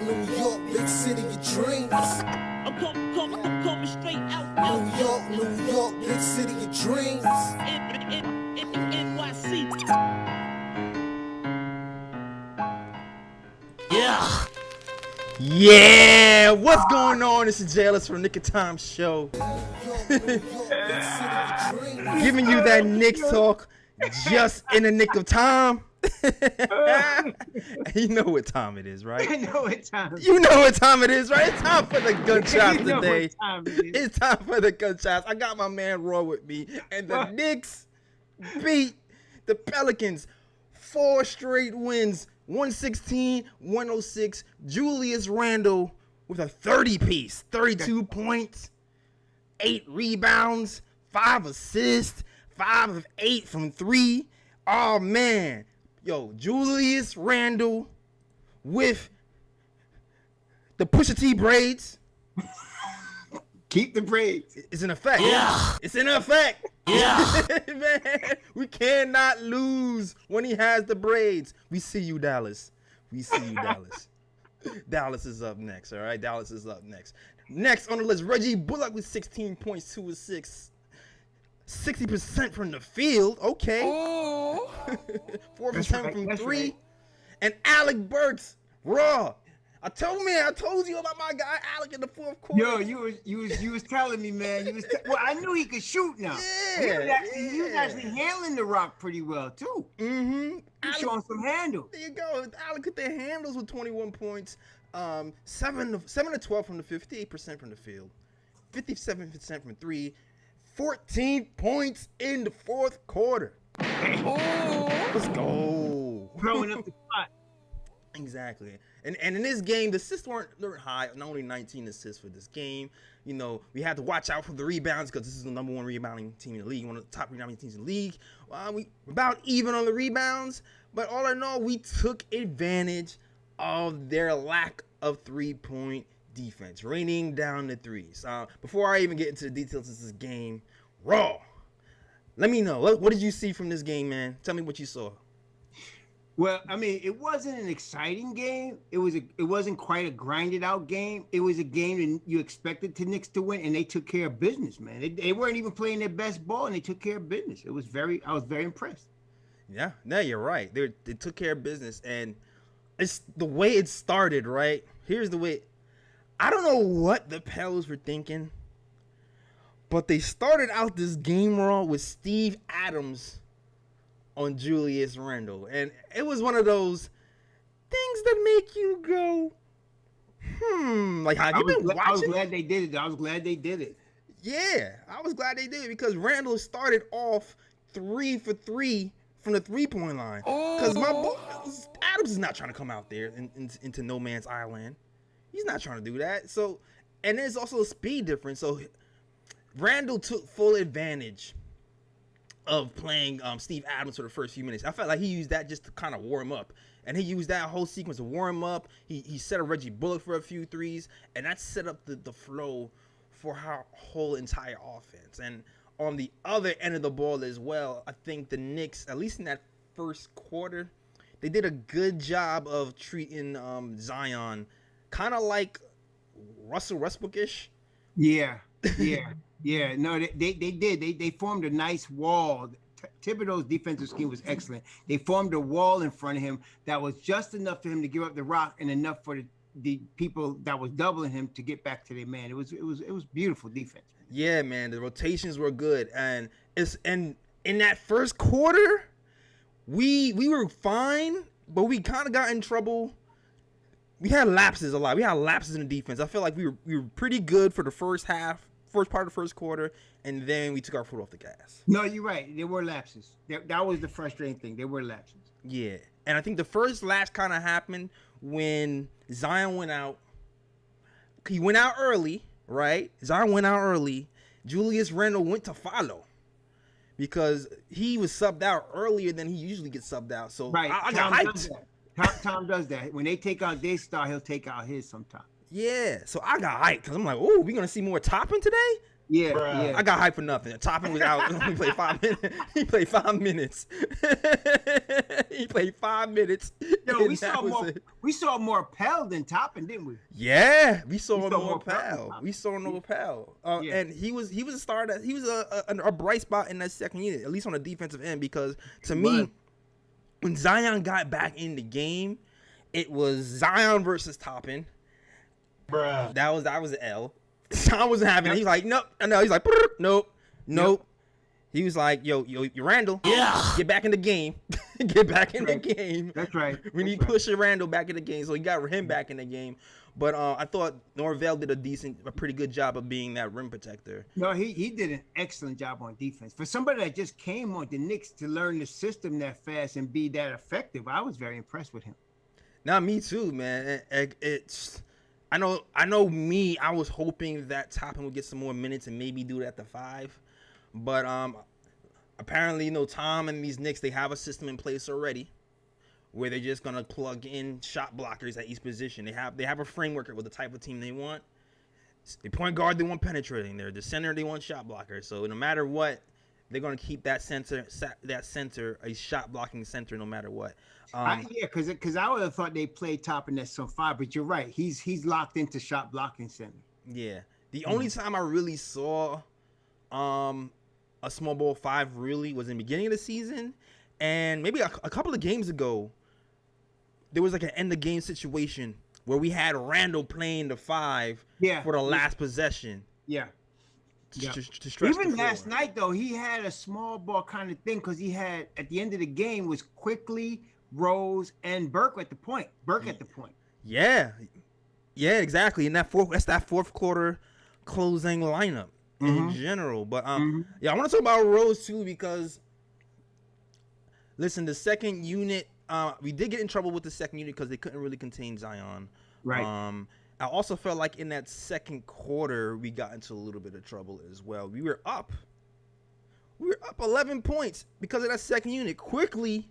New York, big city of dreams. I'm coming straight out. New York, big city of dreams. NYC. Yeah, what's going on? This is Jailers from Knick of Time Show. Giving you that Knicks talk just in the nick of time. You know what time it is, right? I know what time. You know what time it is, right? It's time for the gunshots You know today. what time it is. It's time for the gunshots. I got my man Roy with me, and the Knicks beat the Pelicans 4 straight wins. 116, 106. Julius Randle with a 30-piece, 32 points, 8 rebounds, 5 assists, 5 of 8 from 3. Oh, man. Yo, Julius Randle with the Pusha T braids. Keep the braids. It's in effect. Yeah. It's in effect. Yeah. Man, we cannot lose when he has the braids. We see you, Dallas. We see you, Dallas. Dallas is up next, all right? Dallas is up next. Next on the list, Reggie Bullock with 16 points, 2 assists. 60% from the field. Okay. 4% from 3. Right. And Alec Burks, raw. I told you about my guy Alec in the fourth quarter. Yo, you was telling me, man. Well, I knew he could shoot now. Yeah, He was actually handling the rock pretty well too. Mm-hmm. He was showing some handle. There you go. Alec hit their handles with 21 points. 7 to 12 from the 58% from the field. 57% from 3. 14 points in the fourth quarter. Let's go. Throwing up the spot. Exactly. And in this game, the assists weren't high. Not only 19 assists for this game. You know, we had to watch out for the rebounds because this is the number 1 rebounding team in the league, one of the top rebounding teams in the league. We about even on the rebounds, but all in all, we took advantage of their lack of 3-point defense, raining down the threes. Before I even get into the details of this game, Raw, let me know. What did you see from this game, man? Tell me what you saw. Well, I mean, it wasn't an exciting game. It wasn't quite a grinded out game. It was a game that you expected the Knicks to win, and they took care of business, man. They weren't even playing their best ball, and they took care of business. I was very impressed. Yeah, no, you're right. They took care of business, and it's the way it started, right? Here's the way. I don't know what the Pels were thinking, but they started out this game raw with Steve Adams on Julius Randle, and it was one of those things that make you go, like, have you been watching? I was glad they did it. Yeah, I was glad they did it because Randle started off 3 for 3 from the 3-point line. Because my boy Adams is not trying to come out there into no man's island. He's not trying to do that. So, and there's also a speed difference. So Randle took full advantage of playing Steve Adams for the first few minutes. I felt like he used that just to kind of warm up. And he used that whole sequence to warm up. He set up Reggie Bullock for a few threes. And that set up the flow for our whole entire offense. And on the other end of the ball as well, I think the Knicks, at least in that first quarter, they did a good job of treating Zion kind of like Russell Westbrook-ish. Yeah. No, they did. They formed a nice wall. Thibodeau's defensive scheme was excellent. They formed a wall in front of him that was just enough for him to give up the rock and enough for the people that was doubling him to get back to their man. It was beautiful defense. Yeah, man, the rotations were good, and in that first quarter, we were fine, but we kind of got in trouble. We had lapses a lot. We had lapses in the defense. I feel like we were pretty good for the first part of the first quarter, and then we took our foot off the gas. No, you're right. There were lapses. That was the frustrating thing. There were lapses. Yeah, and I think the first lapse kind of happened when Zion went out. He went out early, right? Zion went out early. Julius Randle went to follow because he was subbed out earlier than he usually gets subbed out. So right. I got hyped. Tom does that. When they take out their star, he'll take out his sometimes. Yeah, so I got hyped because I'm like, oh, we going to see more Toppin today? Yeah. I got hyped for nothing. Toppin was out. He played 5 minutes. He played 5 minutes. He played 5 minutes. Yo, and we that saw was more. it. We saw more Pelle than Toppin, didn't we? Yeah, we saw We saw Noel more Pelle. Pelle. We saw Noel Pelle. Yeah. And he was a starter. He was a bright spot in that second unit, at least on the defensive end, because to me, when Zion got back in the game, it was Zion versus Toppin. Bruh. That was an L. Zion wasn't having it. He's like, nope. No, he's like, nope. He was like, yo, Randle, get back in the game. Get back in the game. That's right. We need pushing Randle back in the game, so he got him back in the game. But I thought Norvell did a pretty good job of being that rim protector. No, he did an excellent job on defense. For somebody that just came on the Knicks to learn the system that fast and be that effective, I was very impressed with him. Now, me too, man. I know me. I was hoping that Toppin would get some more minutes and maybe do it at the 5. But apparently, Tom and these Knicks, they have a system in place already where they're just gonna plug in shot blockers at each position. They have a framework with the type of team they want. The point guard, they want penetrating. They're the center, they want shot blockers. So no matter what, they're gonna keep that center a shot blocking center no matter what. Because I would have thought they played Toppin at some 5, but you're right. He's locked into shot blocking center. Yeah. The only time I really saw a small ball 5 really was in the beginning of the season, and maybe a couple of games ago, there was like an end of game situation where we had Randle playing the 5 for the last possession. Yeah. To stretch Even the floor. last night, though, he had a small ball kind of thing because he had, at the end of the game, was Quickly, Rose, and Burke at the point. Yeah, exactly. And that's that fourth quarter closing lineup in general. But I want to talk about Rose too, because listen, the second unit, we did get in trouble with the second unit because they couldn't really contain Zion. Right. I also felt like in that second quarter we got into a little bit of trouble as well. We were up 11 points because of that second unit. Quickly,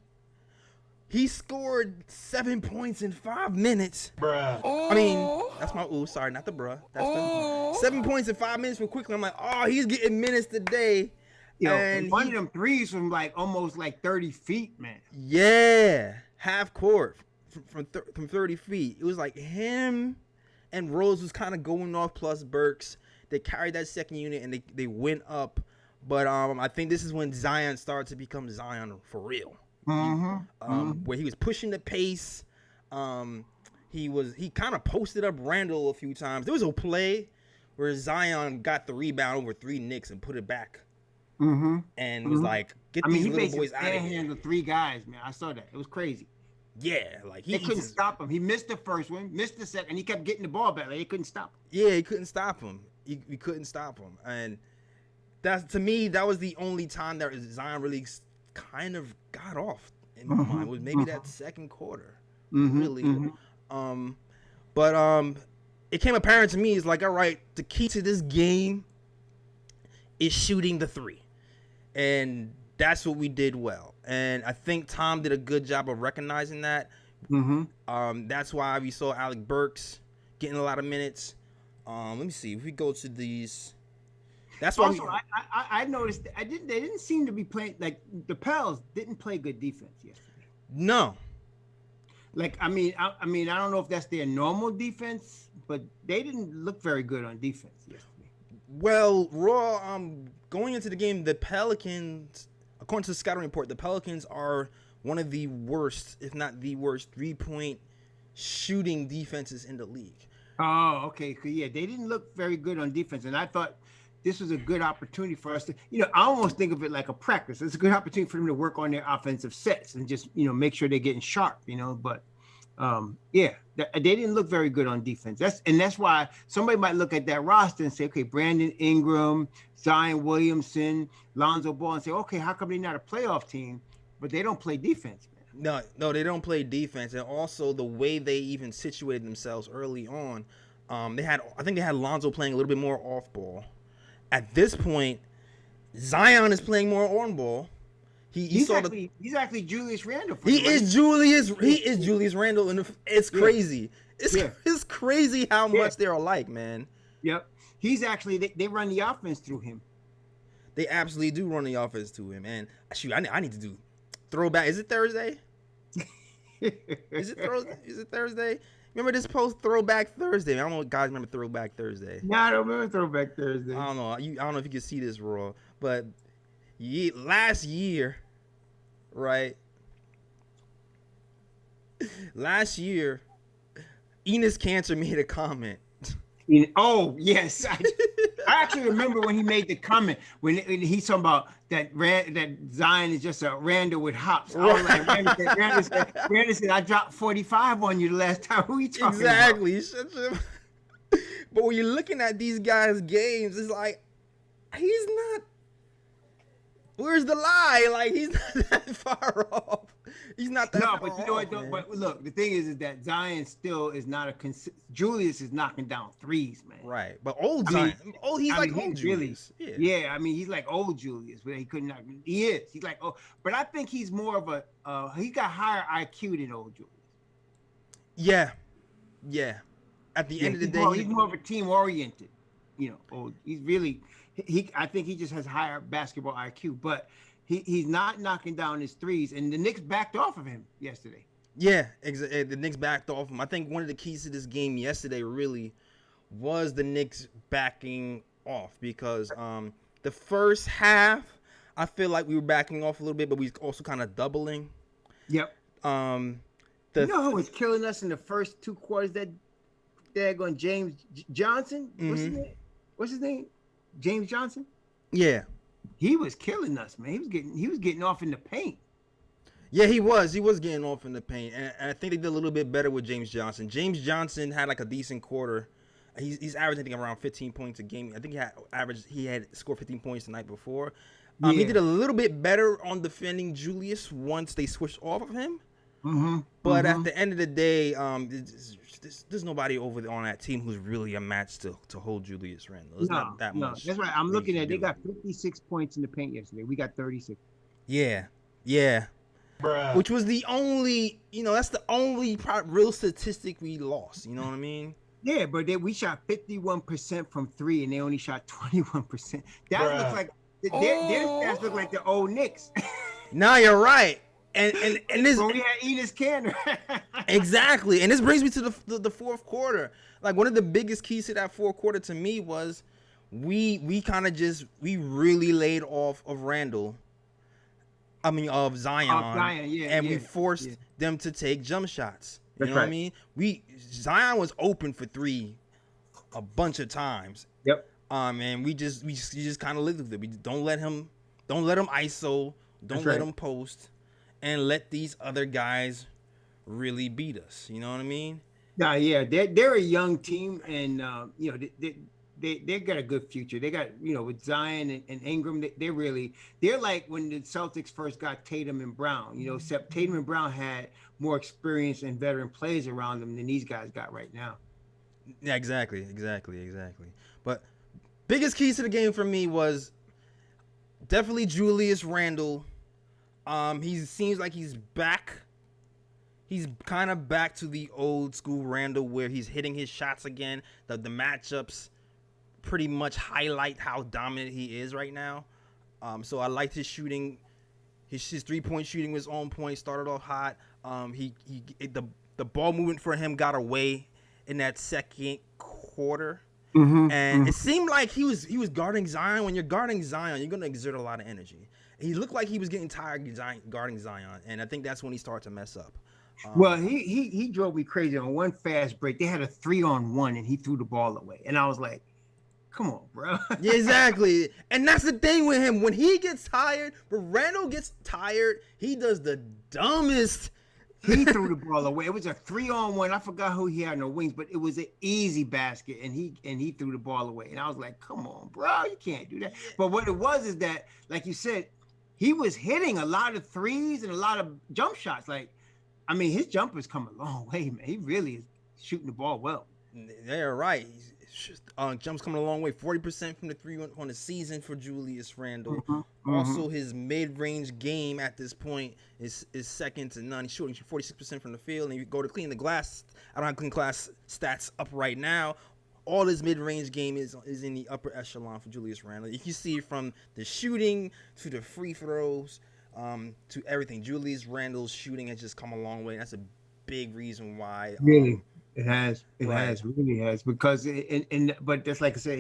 he scored 7 points in 5 minutes. Bruh. I mean, that's my sorry, not the bruh. That's the 7 points in 5 minutes for Quickly. I'm like, he's getting minutes today. Yo, and one of them threes from almost 30 feet, man. Yeah, half court from 30 feet. It was like him and Rose was kind of going off, plus Burks. They carried that second unit and they went up. But I think this is when Zion started to become Zion for real. Where he was pushing the pace. He kind of posted up Randle a few times. There was a play where Zion got the rebound over 3 Knicks and put it back. And was like, get these little boys out of here. He handled 3 guys, man. I saw that. It was crazy. Yeah, like they couldn't stop him. He missed the first one, missed the second. He kept getting the ball back. They couldn't stop him. Yeah, he couldn't stop him. We couldn't stop him. And to me, that was the only time that Zion really kind of got off in my mind, was maybe that second quarter. Really. But it came apparent to me, it's like, all right, the key to this game is shooting the 3. And that's what we did well. And I think Tom did a good job of recognizing that. That's why we saw Alec Burks getting a lot of minutes. Let me see if we go to these. That's why. Also, I noticed they didn't seem to be playing, like the Pels didn't play good defense yesterday. No. I mean, I don't know if that's their normal defense, but they didn't look very good on defense yesterday. Well, Raw, going into the game, the Pelicans, according to the scouting report, the Pelicans are one of the worst, if not the worst, 3-point shooting defenses in the league. Oh, okay. Yeah, they didn't look very good on defense, and I thought this was a good opportunity for us to, I almost think of it like a practice. It's a good opportunity for them to work on their offensive sets and just, make sure they're getting sharp, but they didn't look very good on defense. That's why somebody might look at that roster and say, okay, Brandon Ingram, Zion Williamson, Lonzo Ball, and say, okay, how come they're not a playoff team, but they don't play defense, man? No, they don't play defense. And also the way they even situated themselves early on, I think they had Lonzo playing a little bit more off ball. At this point, Zion is playing more on ball. He's actually Julius Randle. He is Julius Randle, and it's crazy. It's crazy how much they're alike, man. Yep. He's actually they run the offense through him. They absolutely do run the offense to him. And shoot, I need to do throwback. Is it Thursday? Is it Thursday? Is it Thursday? Remember this post Throwback Thursday? I don't know if guys remember Throwback Thursday. No, I don't remember Throwback Thursday. I don't know. I don't know if you can see this, Raw, but last year, right? Last year, Enos Cancer made a comment. Oh yes, I actually remember when he made the comment when he's talking about that Zion is just a Randle with hops. I was like, Randle said, I dropped 45 on you the last time. Who you talking about? Exactly. But when you're looking at these guys' games, it's like he's not. Where's the lie? Like he's not that far off. He's not that far off. No, but you know what? Though, but look, the thing is that Zion still is not a Julius is knocking down threes, man. Right, but old Zion, he's like old Julius. Yeah, I mean he's like old Julius, but he couldn't. He is. He's like but I think he's more of a. He got higher IQ than old Julius. Yeah. At the end of the day, he's more of a team oriented. You know, he's really. I think he just has higher basketball IQ, but he's not knocking down his threes, and the Knicks backed off of him yesterday. Yeah, exactly. The Knicks backed off him. I think one of the keys to this game yesterday really was the Knicks backing off because the first half I feel like we were backing off a little bit, but we were also kind of doubling. Yep. You know who was killing us in the first two quarters? That daggone James Johnson. What's his name? James Johnson? Yeah. He was killing us, man. He was getting off in the paint. Yeah, he was getting off in the paint. And I think they did a little bit better with James Johnson. James Johnson had like a decent quarter. He's averaging, I think, around 15 points a game. I think he had scored 15 points the night before. He did a little bit better on defending Julius once they switched off of him. But at the end of the day, there's nobody over on that team who's really a match to hold Julius Randle. It's not that much. That's right. I'm looking at. They got 56 points in the paint yesterday. We got 36. Yeah. Bruh. Which was the only, that's the only real statistic we lost. You know what I mean? Yeah, but we shot 51% from three, and they only shot 21%. That looks like their stats look like the old Knicks. No, you're right. And this when we had Enos Cantor. Exactly. And this brings me to the fourth quarter. Like one of the biggest keys to that fourth quarter to me was we really laid off of Randle. Of Zion. We forced them to take jump shots. You know what I mean? Zion was open for three a bunch of times. Yep. And we just kind of lived with it. We don't let him ISO, don't let him post. And let these other guys really beat us. You know what I mean? Yeah. They're a young team, and they got a good future. They got with Zion and Ingram. They're like when the Celtics first got Tatum and Brown. Except Tatum and Brown had more experience and veteran players around them than these guys got right now. Yeah, exactly. But biggest keys to the game for me was definitely Julius Randle. He seems like he's back. He's kind of back to the old school Randle where he's hitting his shots again. The matchups pretty much highlight how dominant he is right now. So I liked his shooting. His 3-point shooting was on point. Started off hot. The ball movement for him got away in that second quarter. It seemed like he was guarding Zion. When you're guarding Zion, you're gonna exert a lot of energy. He looked like he was getting tired guarding Zion, and I think that's when he started to mess up. Well, he drove me crazy on one fast break. They had a 3-on-1, and he threw the ball away, and I was like, "Come on, bro." Yeah, exactly, and that's the thing with him. When he gets tired, when Randle gets tired, he does the dumbest. He threw the ball away. It was a 3-on-1. I forgot who he had on the wings, but it was an easy basket, and he threw the ball away. And I was like, "Come on, bro, you can't do that." But what it was is that, like you said, he was hitting a lot of threes and a lot of jump shots. His jumpers come a long way, man. He really is shooting the ball well. They're right. Jumps coming a long way. 40% from the three on the season for Julius Randle. Also, his mid-range game at this point is second to none. He's shooting 46% from the field. And you go to clean the glass. I don't have clean glass stats up right now. All his mid-range game is in the upper echelon for Julius Randle. You can see it from the shooting to the free throws. to everything. Julius Randle's shooting has just come a long way. That's a big reason why. Really, it has. It right. has. Really has. Because but just like I said,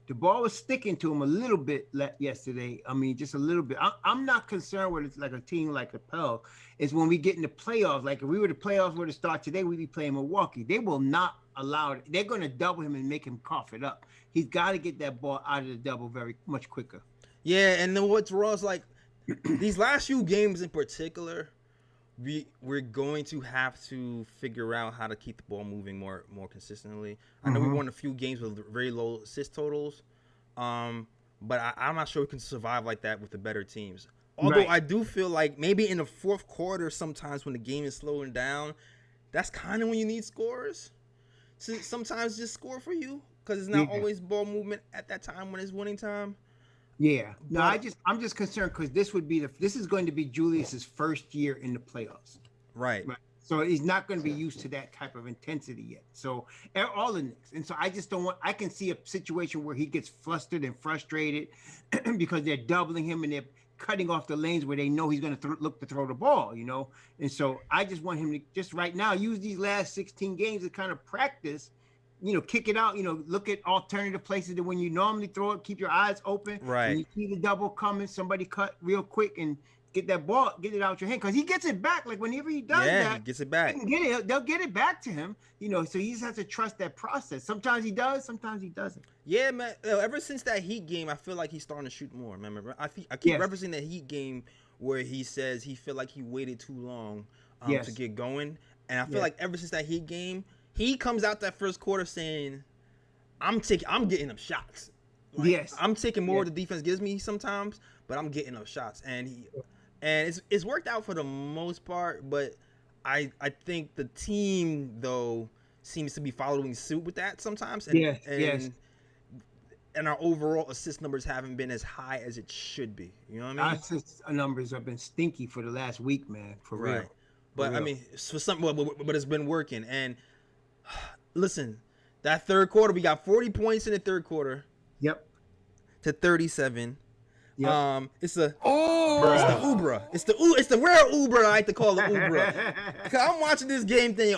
the ball was sticking to him a little bit yesterday. I mean, just a little bit. I'm not concerned with it's like a team like the Pelle. Is when we get in the playoffs. Like if we were the playoffs were to start today, we'd be playing Milwaukee. They will not allow it. They're going to double him and make him cough it up. He's got to get that ball out of the double very much quicker. Yeah, and then what's wrong is like these last few games in particular. We're going to have to figure out how to keep the ball moving more consistently. I know we won a few games with very low assist totals, but I'm not sure we can survive like that with the better teams. Although I do feel like maybe in the fourth quarter, sometimes when the game is slowing down, that's kind of when you need scorers. So sometimes just score for you because it's not always ball movement at that time when it's winning time. Yeah, no, I'm just concerned because this is going to be Julius's first year in the playoffs. Right. So he's not going to be used to that type of intensity yet. So all the Knicks, and so I just don't want. I can see a situation where he gets flustered and frustrated because they're doubling him and they're cutting off the lanes where they know he's going to look to throw the ball, you know. And so I just want him to just right now use these last 16 games to kind of practice. You know, kick it out, you know, look at alternative places that when you normally throw it, keep your eyes open. Right. When you see the double coming, somebody cut real quick and get that ball, get it out your hand. Because he gets it back. Like whenever he does that, he gets it back. They'll get it back to him. You know, so he just has to trust that process. Sometimes he does, sometimes he doesn't. Yeah, man. Ever since that Heat game, I feel like he's starting to shoot more. Remember, I keep referencing that Heat game where he says he feel like he waited too long to get going. And I feel like ever since that Heat game, he comes out that first quarter saying, I'm getting them shots. Like, I'm taking more the defense gives me sometimes, but I'm getting them shots. And it's worked out for the most part, but I think the team though seems to be following suit with that sometimes. And and our overall assist numbers haven't been as high as it should be. You know what I mean? Our assist numbers have been stinky for the last week, man. For real. But I mean, for some, but it's been working. And listen, that third quarter, we got 40 points in the third quarter. Yep. To 37. Yep. It's the Ubra. It's the rare Ubra. I like to call it Ubra. I'm watching this game thinking,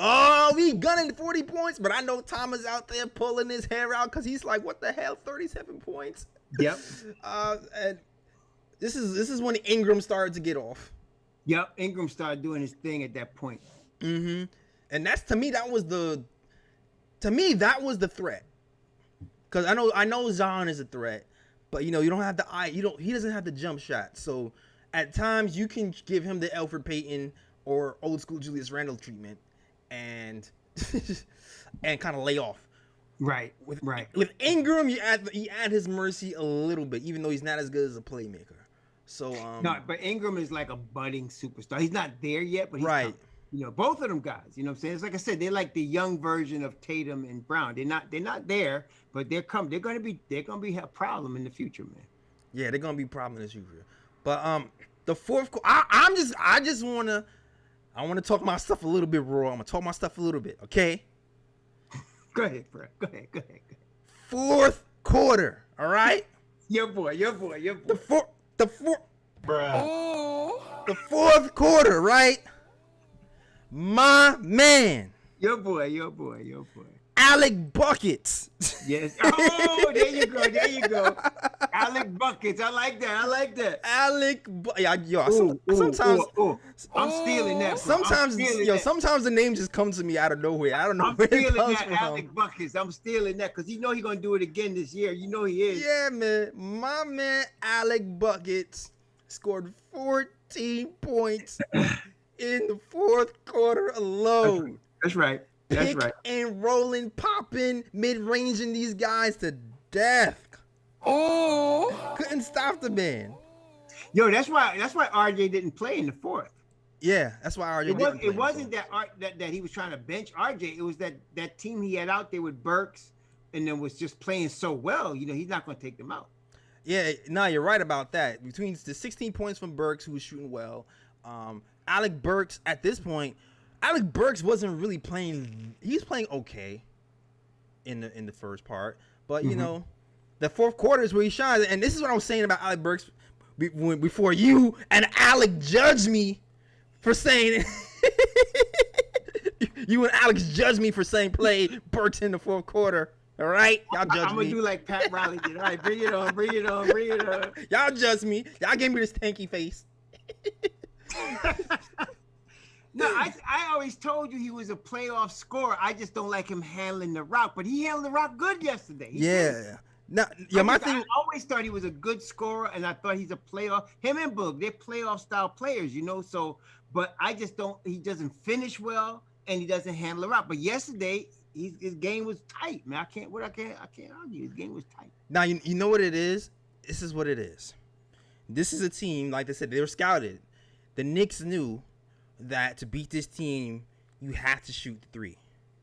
we gunning 40 points, but I know Tom is out there pulling his hair out because he's like, what the hell, 37 points? Yep. And this is when Ingram started to get off. Yep. Ingram started doing his thing at that point. Mm-hmm. And to me that was the threat. Cause I know Zion is a threat, but you know, you don't have he doesn't have the jump shot. So at times you can give him the Elfrid Payton or old school Julius Randle treatment and and kind of lay off. Right. With Ingram, you add his mercy a little bit, even though he's not as good as a playmaker. So no, but Ingram is like a budding superstar. He's not there yet, but he's coming. You know, both of them guys, you know what I'm saying? It's like I said, they're like the young version of Tatum and Brown. They're not there, but they're gonna be a problem in the future, man. Yeah, they're gonna be a problem in the future. But the fourth I just wanna talk my stuff a little bit, Roy. I'm gonna talk my stuff a little bit, okay? Go ahead, bro. Go ahead. Fourth quarter, all right? Your boy. The fourth quarter, right? My man. Your boy. Alec Buckets. Yes. Oh, there you go. Alec Buckets. I like that. Sometimes I'm stealing that. Bro. Sometimes the name just comes to me out of nowhere. I don't know where it comes from. Alec Buckets. I'm stealing that because you know he's gonna do it again this year. You know he is. Yeah, man. My man Alec Buckets scored 14 points in the fourth quarter alone. That's right. And rolling, popping, mid-ranging these guys to death. Couldn't stop the man. Yo, that's why RJ didn't play in the fourth. Yeah, that's why RJ didn't play. It wasn't that he was trying to bench RJ. It was that team he had out there with Burks and then was just playing so well. You know, he's not going to take them out. Yeah, no, you're right about that. Between the 16 points from Burks, who was shooting well, Alec Burks at this point, Alec Burks wasn't really playing. He's playing okay in the first part, but you know, the fourth quarter is where he shines. And this is what I was saying about Alec Burks before you and Alec judge me for saying you and Alex judge me for saying play Burks in the fourth quarter. All right, y'all judge I'm me. gonna do like Pat Riley did. All right, bring it on, bring it on, bring it on. Y'all judge me. Y'all gave me this tanky face. No, I always told you he was a playoff scorer. I just don't like him handling the rock, but he handled the rock good yesterday. He did. Yeah. Now, yeah, my thing. I always thought he was a good scorer, and I thought he's a playoff. Him and Boog, they're playoff style players, you know. So, but I just don't. He doesn't finish well, and he doesn't handle the rock. But yesterday, his game was tight, man. I can't argue. His game was tight. Now you know what it is. This is what it is. This is a team, like they said, they were scouted. The Knicks knew that to beat this team, you had to shoot the three.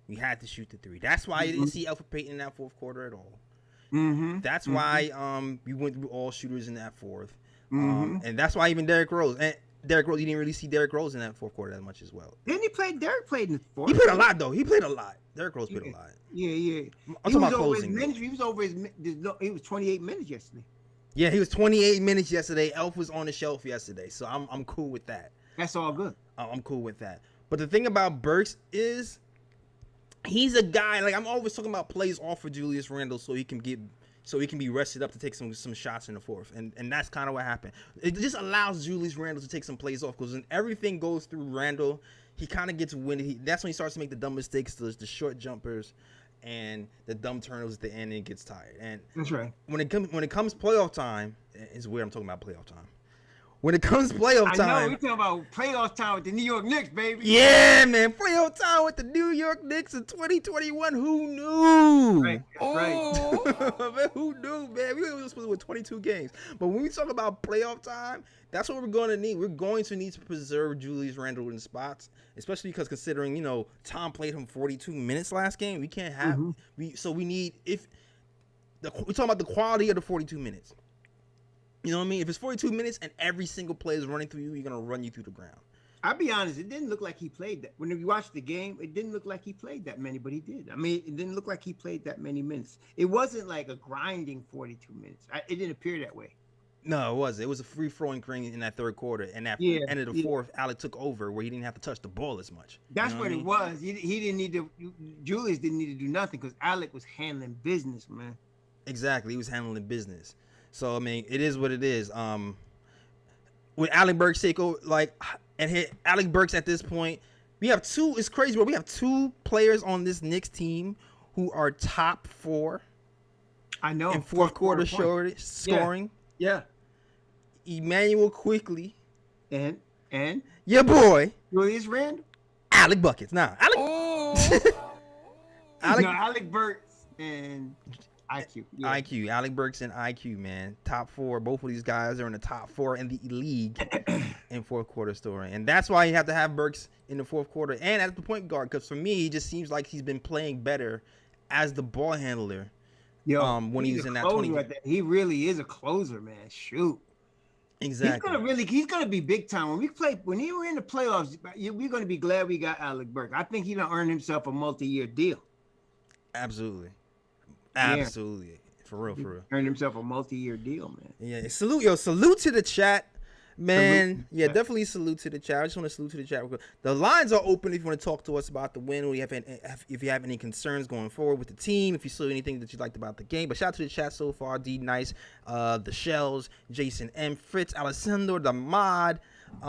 You had to shoot the three. That's why you didn't see Elfrid Payton in that fourth quarter at all. That's why we went through all shooters in that fourth. And that's why even Derrick Rose, you didn't really see Derrick Rose in that fourth quarter that much as well. Didn't he play? Derrick played in the fourth. He played a lot though. He played a lot. Derrick Rose played a lot. Yeah. I'm talking about closing. He was over his. He was 28 minutes yesterday. Yeah, he was 28 minutes yesterday. Elf was on the shelf yesterday, so I'm cool with that. That's all good. I'm cool with that. But the thing about Burks is he's a guy, like I'm always talking about plays off for Julius Randle so he can be rested up to take some shots in the fourth. And that's kind of what happened. It just allows Julius Randle to take some plays off because when everything goes through Randle, he kind of gets winded. That's when he starts to make the dumb mistakes, the short jumpers and the dumb turnovers at the end, and he gets tired. And that's right. When it comes playoff time, it's weird I'm talking about playoff time. When it comes playoff time, I know, we're talking about playoff time with the New York Knicks, baby. Yeah, man, playoff time with the New York Knicks in 2021. Who knew? Right. Man, who knew, man? We were supposed to win 22 games. But when we talk about playoff time, that's what we're going to need. We're going to need to preserve Julius Randle in spots, especially because considering, Tom played him 42 minutes last game. We can't have we're talking about the quality of the 42 minutes. You know what I mean? If it's 42 minutes and every single play is running through you, you're going to run you through the ground. I'll be honest, it didn't look like he played that. When you watched the game, it didn't look like he played that many, but he did. I mean, it didn't look like he played that many minutes. It wasn't like a grinding 42 minutes. It didn't appear that way. No, it wasn't. It was a free-flowing thing in that third quarter. And at the end of the fourth, Alec took over where he didn't have to touch the ball as much. That's what it was. He didn't need to – Julius didn't need to do nothing because Alec was handling business, man. Exactly. He was handling business. So, I mean, it is what it is. With Alec Burks take over, Alec Burks at this point, we have two. It's crazy, but we have two players on this Knicks team who are top 4. I know. In fourth quarter scoring. Yeah. Emmanuel Quickly. And your boy Julius Randle. Alec Buckets. Alec Burks and IQ. Yeah. IQ. Alec Burks and IQ, man. Top 4. Both of these guys are in the top 4 in the league in fourth quarter scoring. And that's why you have to have Burks in the fourth quarter and at the point guard. Because for me, he just seems like he's been playing better as the ball handler. When he was in that 20. He really is a closer, man. Shoot. Exactly. He's gonna be big time. When he were in the playoffs, we're gonna be glad we got Alec Burks. I think he done earned himself a multi-year deal. Absolutely. For real. Earned himself a multi-year deal, man. Yeah. Salute to the chat, man. Definitely salute to the chat. I just want to salute to the chat. The lines are open if you want to talk to us about the win, or if you have any concerns going forward with the team, if you saw anything that you liked about the game. But shout out to the chat so far. D Nice, the Shells, Jason M, Fritz, Alessandro, the Mod.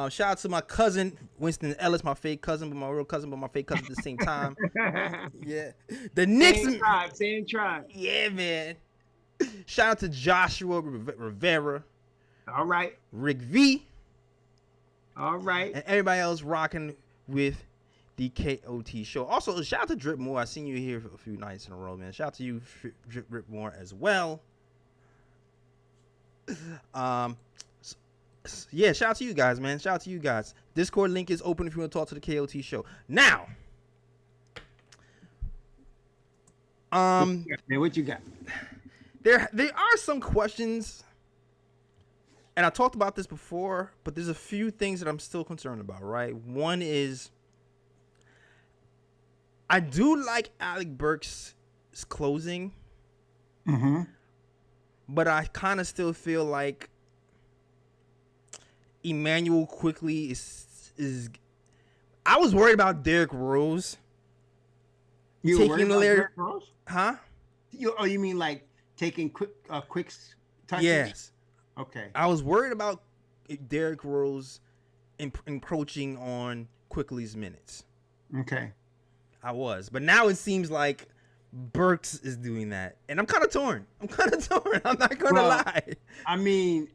Shout out to my cousin Winston Ellis, my fake cousin, but my real cousin, but my fake cousin at the same time. Yeah, the Knicks. Same tribe. Yeah, man. Shout out to Joshua Rivera. All right. Rick V. All right. And everybody else rocking with the KOT show. Also, shout out to Drip Moore. I seen you here for a few nights in a row, man. Shout out to you, Drip Moore, as well. Yeah, shout out to you guys, man. Shout out to you guys. Discord link is open if you want to talk to the KOT show. Now, man, what you got? There are some questions, and I talked about this before, but there's a few things that I'm still concerned about, right? One is I do like Alec Burks' closing, but I kind of still feel like Emmanuel quickly is. I was worried about Derrick Rose. You were worried taking the about layer, Derrick Rose? huh? You mean like taking quick touches? Yes. Okay. I was worried about Derrick Rose encroaching on Quickly's minutes. Okay. I was, but now it seems like Burks is doing that, and I'm kind of torn. I'm not gonna lie. I mean,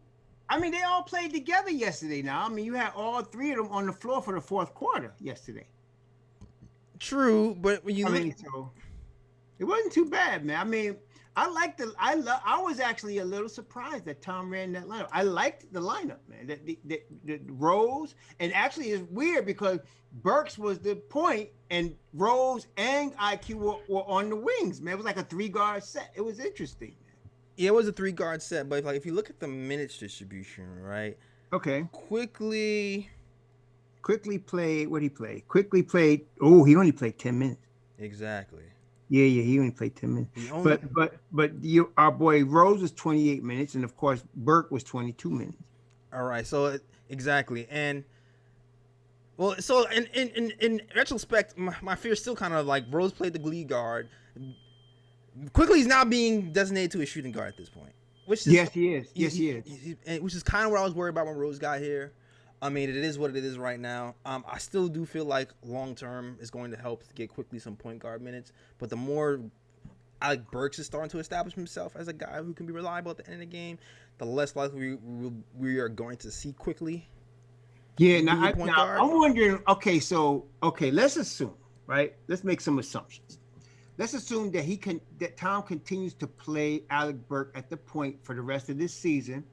they all played together yesterday. Now, I mean, you had all three of them on the floor for the fourth quarter yesterday. True, but when you So it wasn't too bad, man. I mean, I was actually a little surprised that Tom ran that lineup. I liked the lineup, man. The Rose, and actually it's weird because Burks was the point, and Rose and IQ were on the wings, man. It was like a 3-guard set. It was interesting, man. Yeah, it was a 3-guard set, but like if you look at the minutes distribution, right? Okay. Quickly played. What he played? Quickly played. Oh, he only played 10 minutes. Exactly. Yeah, he only played 10 minutes. But our boy Rose was 28 minutes, and of course Burke was 22 minutes. All right, so exactly, and well, so in retrospect, my fear is still kind of like Rose played the lead guard. Quickly, he's now being designated to a shooting guard at this point, which is Yes, he is. which is kind of what I was worried about when Rose got here. I mean, it is what it is right now. I still do feel like long term is going to help to get Quickly some point guard minutes. But the more Alec Burks is starting to establish himself as a guy who can be reliable at the end of the game, the less likely we are going to see Quickly. Yeah. Now I'm wondering. Okay, let's assume, right? Let's make some assumptions. Let's assume that Tom continues to play Alec Burks at the point for the rest of this season.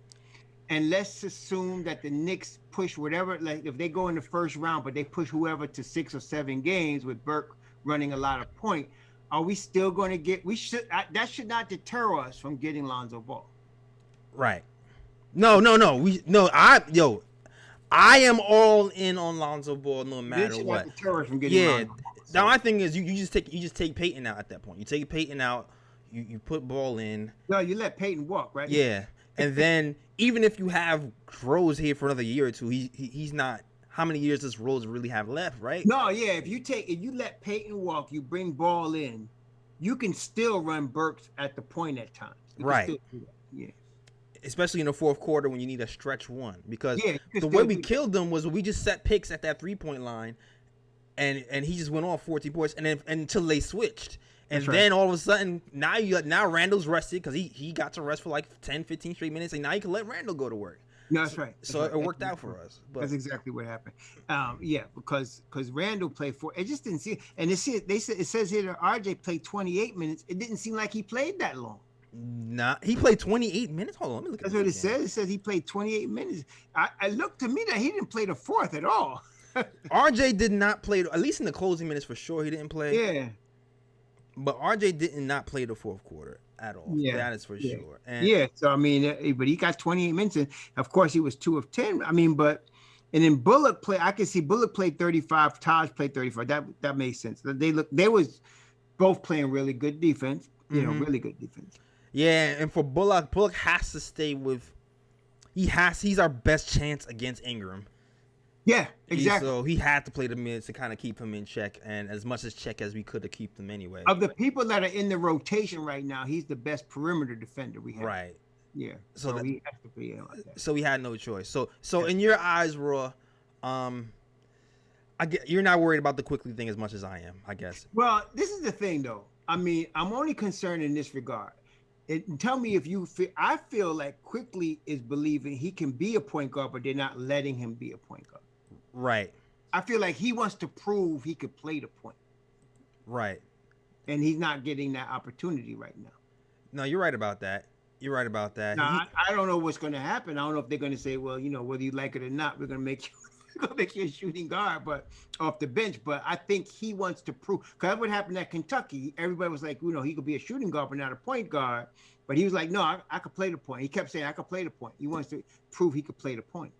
And let's assume that the Knicks push whatever, like if they go in the first round, but they push whoever to 6 or 7 games with Burke running a lot of point. Are we still going to get? That should not deter us from getting Lonzo Ball. Right. No. I am all in on Lonzo Ball no matter what. Not deter us from getting Lonzo Ball. So. Now my thing is you just take Peyton out at that point. You take Peyton out. You put Ball in. No, you let Peyton walk, right? Yeah. And then even if you have Rose here for another year or two, he's not. How many years does Rose really have left, right? No, yeah. If you let Peyton walk, you bring Ball in, you can still run Burks at the point at times. Right. Yeah. Especially in the fourth quarter when you need a stretch one, because the way we killed them was we just set picks at that 3-point line, and he just went off 40 points, and then until they switched. And then all of a sudden, now Randle's rested because he got to rest for like 10, 15 straight minutes, and now you can let Randle go to work. No, that's right. So it worked out for us. But that's exactly what happened. Because Randle played it just didn't see. And it says here that RJ played 28 minutes. It didn't seem like he played that long. Nah, he played 28 minutes. Hold on, let me look at that's what it says. It says he played 28 minutes. I looked to me that he didn't play the fourth at all. RJ did not play, at least in the closing minutes for sure. He didn't play. Yeah. But RJ did not play the fourth quarter at all. Yeah, that is for sure. And so I mean, but he got 28 minutes, and of course he was 2 of 10. I mean, and then Bullock played. I can see Bullock played 35. Taj played 35. That makes sense. They was both playing really good defense. Really good defense. Yeah, and for Bullock has to stay with. He's our best chance against Ingram. Yeah, exactly. So he had to play the minutes to kind of keep him in check, and as much as check as we could to keep them anyway. Of the people that are in the rotation right now, he's the best perimeter defender we have. Right. Yeah. So he has to be like that. So we had no choice. So in your eyes, Raw, you're not worried about the Quickly thing as much as I am, I guess. Well, this is the thing, though. I mean, I'm only concerned in this regard. Tell me if you feel. I feel like Quickly is believing he can be a point guard, but they're not letting him be a point guard. Right. I feel like he wants to prove he could play the point. Right. And he's not getting that opportunity right now. No, you're right about that. Now, I don't know what's going to happen. I don't know if they're going to say, well, whether you like it or not, we're going to make you a shooting guard, but off the bench. But I think he wants to prove, because that's what happened at Kentucky. Everybody was like, he could be a shooting guard, but not a point guard. But he was like, no, I could play the point. He kept saying, I could play the point. He wants to prove he could play the point.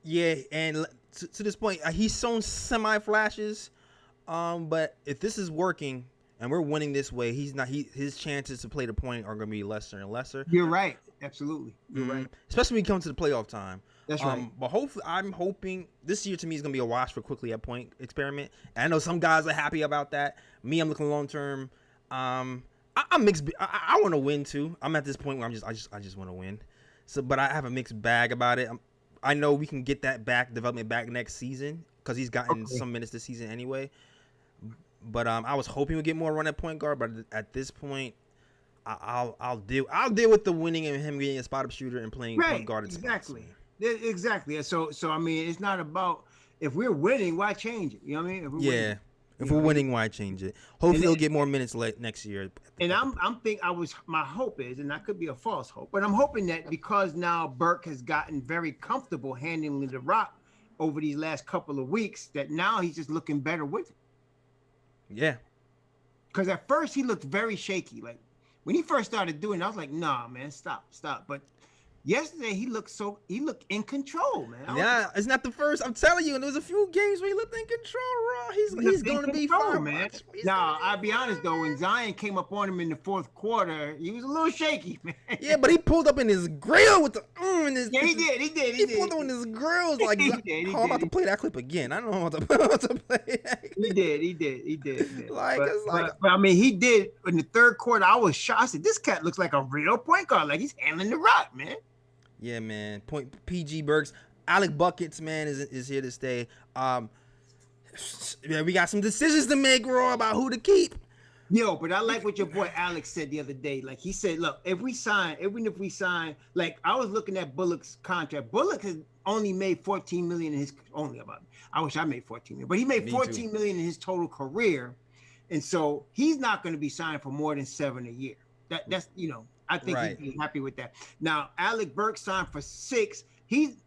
Yeah, and to this point, he's shown semi-flashes, but if this is working and we're winning this way, his chances to play the point are going to be lesser and lesser. You're right. Absolutely. You're right. Especially when we come to the playoff time. That's right. But hopefully, I'm hoping this year to me is gonna be a wash for quickly at point experiment. And I know some guys are happy about that. Me, I'm looking long term. I'm mixed. I want to win too. I'm at this point where I just want to win. So, but I have a mixed bag about it. I know we can get that development back next season because he's gotten some minutes this season anyway. But I was hoping we'd get more run at point guard. But at this point, I'll deal with the winning and him getting a spot up shooter and playing point guard. Exactly. Exactly. So I mean, it's not about if we're winning, why change it? You know what I mean? If we're winning, why change it? Hopefully, he'll get more minutes next year. And my hope is, and that could be a false hope, but I'm hoping that because now Burke has gotten very comfortable handling the rock over these last couple of weeks, that now he's just looking better with it. Yeah. Because at first he looked very shaky. Like when he first started doing it, I was like, nah, man, stop. But yesterday he looked in control, man. Yeah, it's not the first. I'm telling you, and there was a few games where he looked in control, Raw. He's going to be fine, man. Now, I'll be honest though, when Zion came up on him in the fourth quarter, he was a little shaky, man. Yeah, but he pulled up in his grill with the in his. Yeah, he did. He pulled up in his grills like, I'm about to play that clip again. I don't know what to play. He did. Man. But I mean, he did in the third quarter. I was shocked. I said, this cat looks like a real point guard. Like he's handling the rock, man. Yeah, man. PG Burks, Alec Buckets, man, is here to stay. Yeah, we got some decisions to make, Raw, about who to keep. Yo, but I like what your boy Alex said the other day. Like he said, look, even if we sign, like I was looking at Bullock's contract. Bullock has only made $14 million in his I wish I made $14 million, but he made $14 million in his total career, and so he's not going to be signed for more than $7 a year. That's I think he'd be happy with that. Now, Alec Burks signed for $6.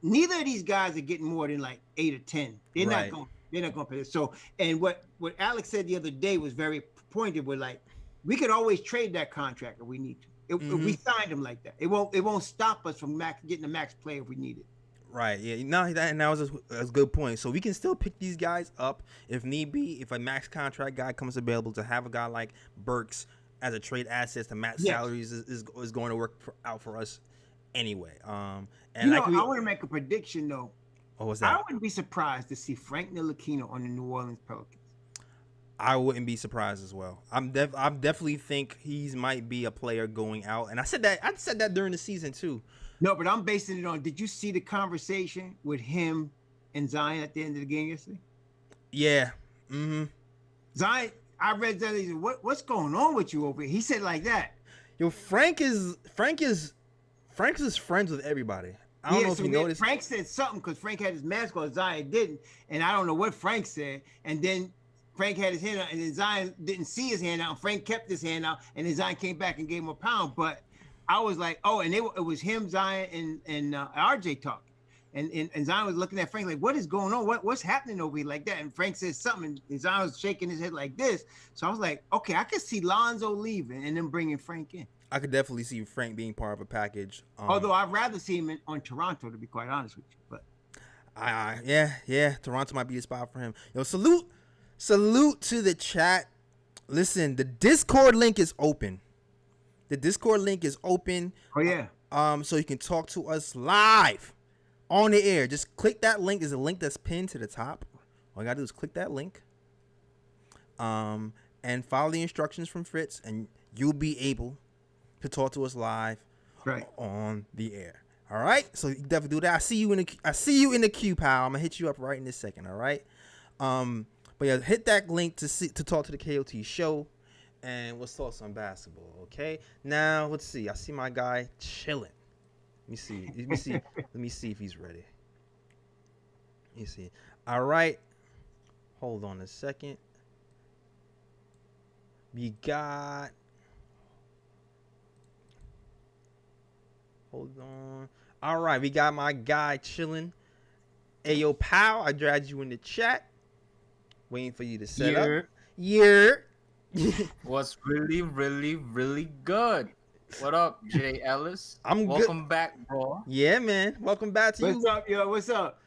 Neither of these guys are getting more than like 8 or 10. They're not going to pay this. So, and what Alex said the other day was very pointed. With like, we could always trade that contract if we need to. If we signed him like that, it won't stop us from getting the max play if we need it. Right. Yeah. No, that was a good point. So we can still pick these guys up if need be. If a max contract guy comes available, to have a guy like Burks as a trade asset to match salaries is going to work out for us anyway. And I want to make a prediction though. What was that? I wouldn't be surprised to see Frank Ntilikina on the New Orleans Pelicans. I wouldn't be surprised as well. I definitely think he might be a player going out, and I said that during the season too. No, but I'm basing it on. Did you see the conversation with him and Zion at the end of the game yesterday? Yeah. Zion. I read that. He said, "What's going on with you over here?" He said like that. Yo, Frank is friends with everybody. I don't know if you noticed. Frank said something because Frank had his mask on, Zion didn't, and I don't know what Frank said. And then Frank had his hand out, and then Zion didn't see his hand out. And Frank kept his hand out, and then Zion came back and gave him a pound. But I was like, oh, and it was him, Zion, and RJ talking. And Zion was looking at Frank like, what is going on? What's happening over here like that? And Frank said something, and Zion was shaking his head like this. So I was like, okay, I could see Lonzo leaving and then bringing Frank in. I could definitely see Frank being part of a package. Although I'd rather see him on Toronto, to be quite honest with you. But yeah, Toronto might be the spot for him. Yo, salute to the chat. Listen, the Discord link is open. Oh yeah. So you can talk to us live on the air. Just click that link. There's a link that's pinned to the top. All you gotta do is click that link. And follow the instructions from Fritz, and you'll be able to talk to us live on the air. All right, so you can definitely do that. I see you in the queue, pal. I'm gonna hit you up right in this second. All right. But yeah, hit that link to talk to the KOT show, and we'll talk some basketball. Okay. Now let's see. I see my guy chilling. Let me see if he's ready. Let me see. All right. Hold on a second. We got. Hold on. All right, we got my guy chilling. Hey, yo, pal, I dragged you in the chat. Waiting for you to set up. Yeah. What's really, really, really good? What up, Jay Ellis? Welcome back, bro. Yeah, man. Welcome back to you. What's up, yo? What's up?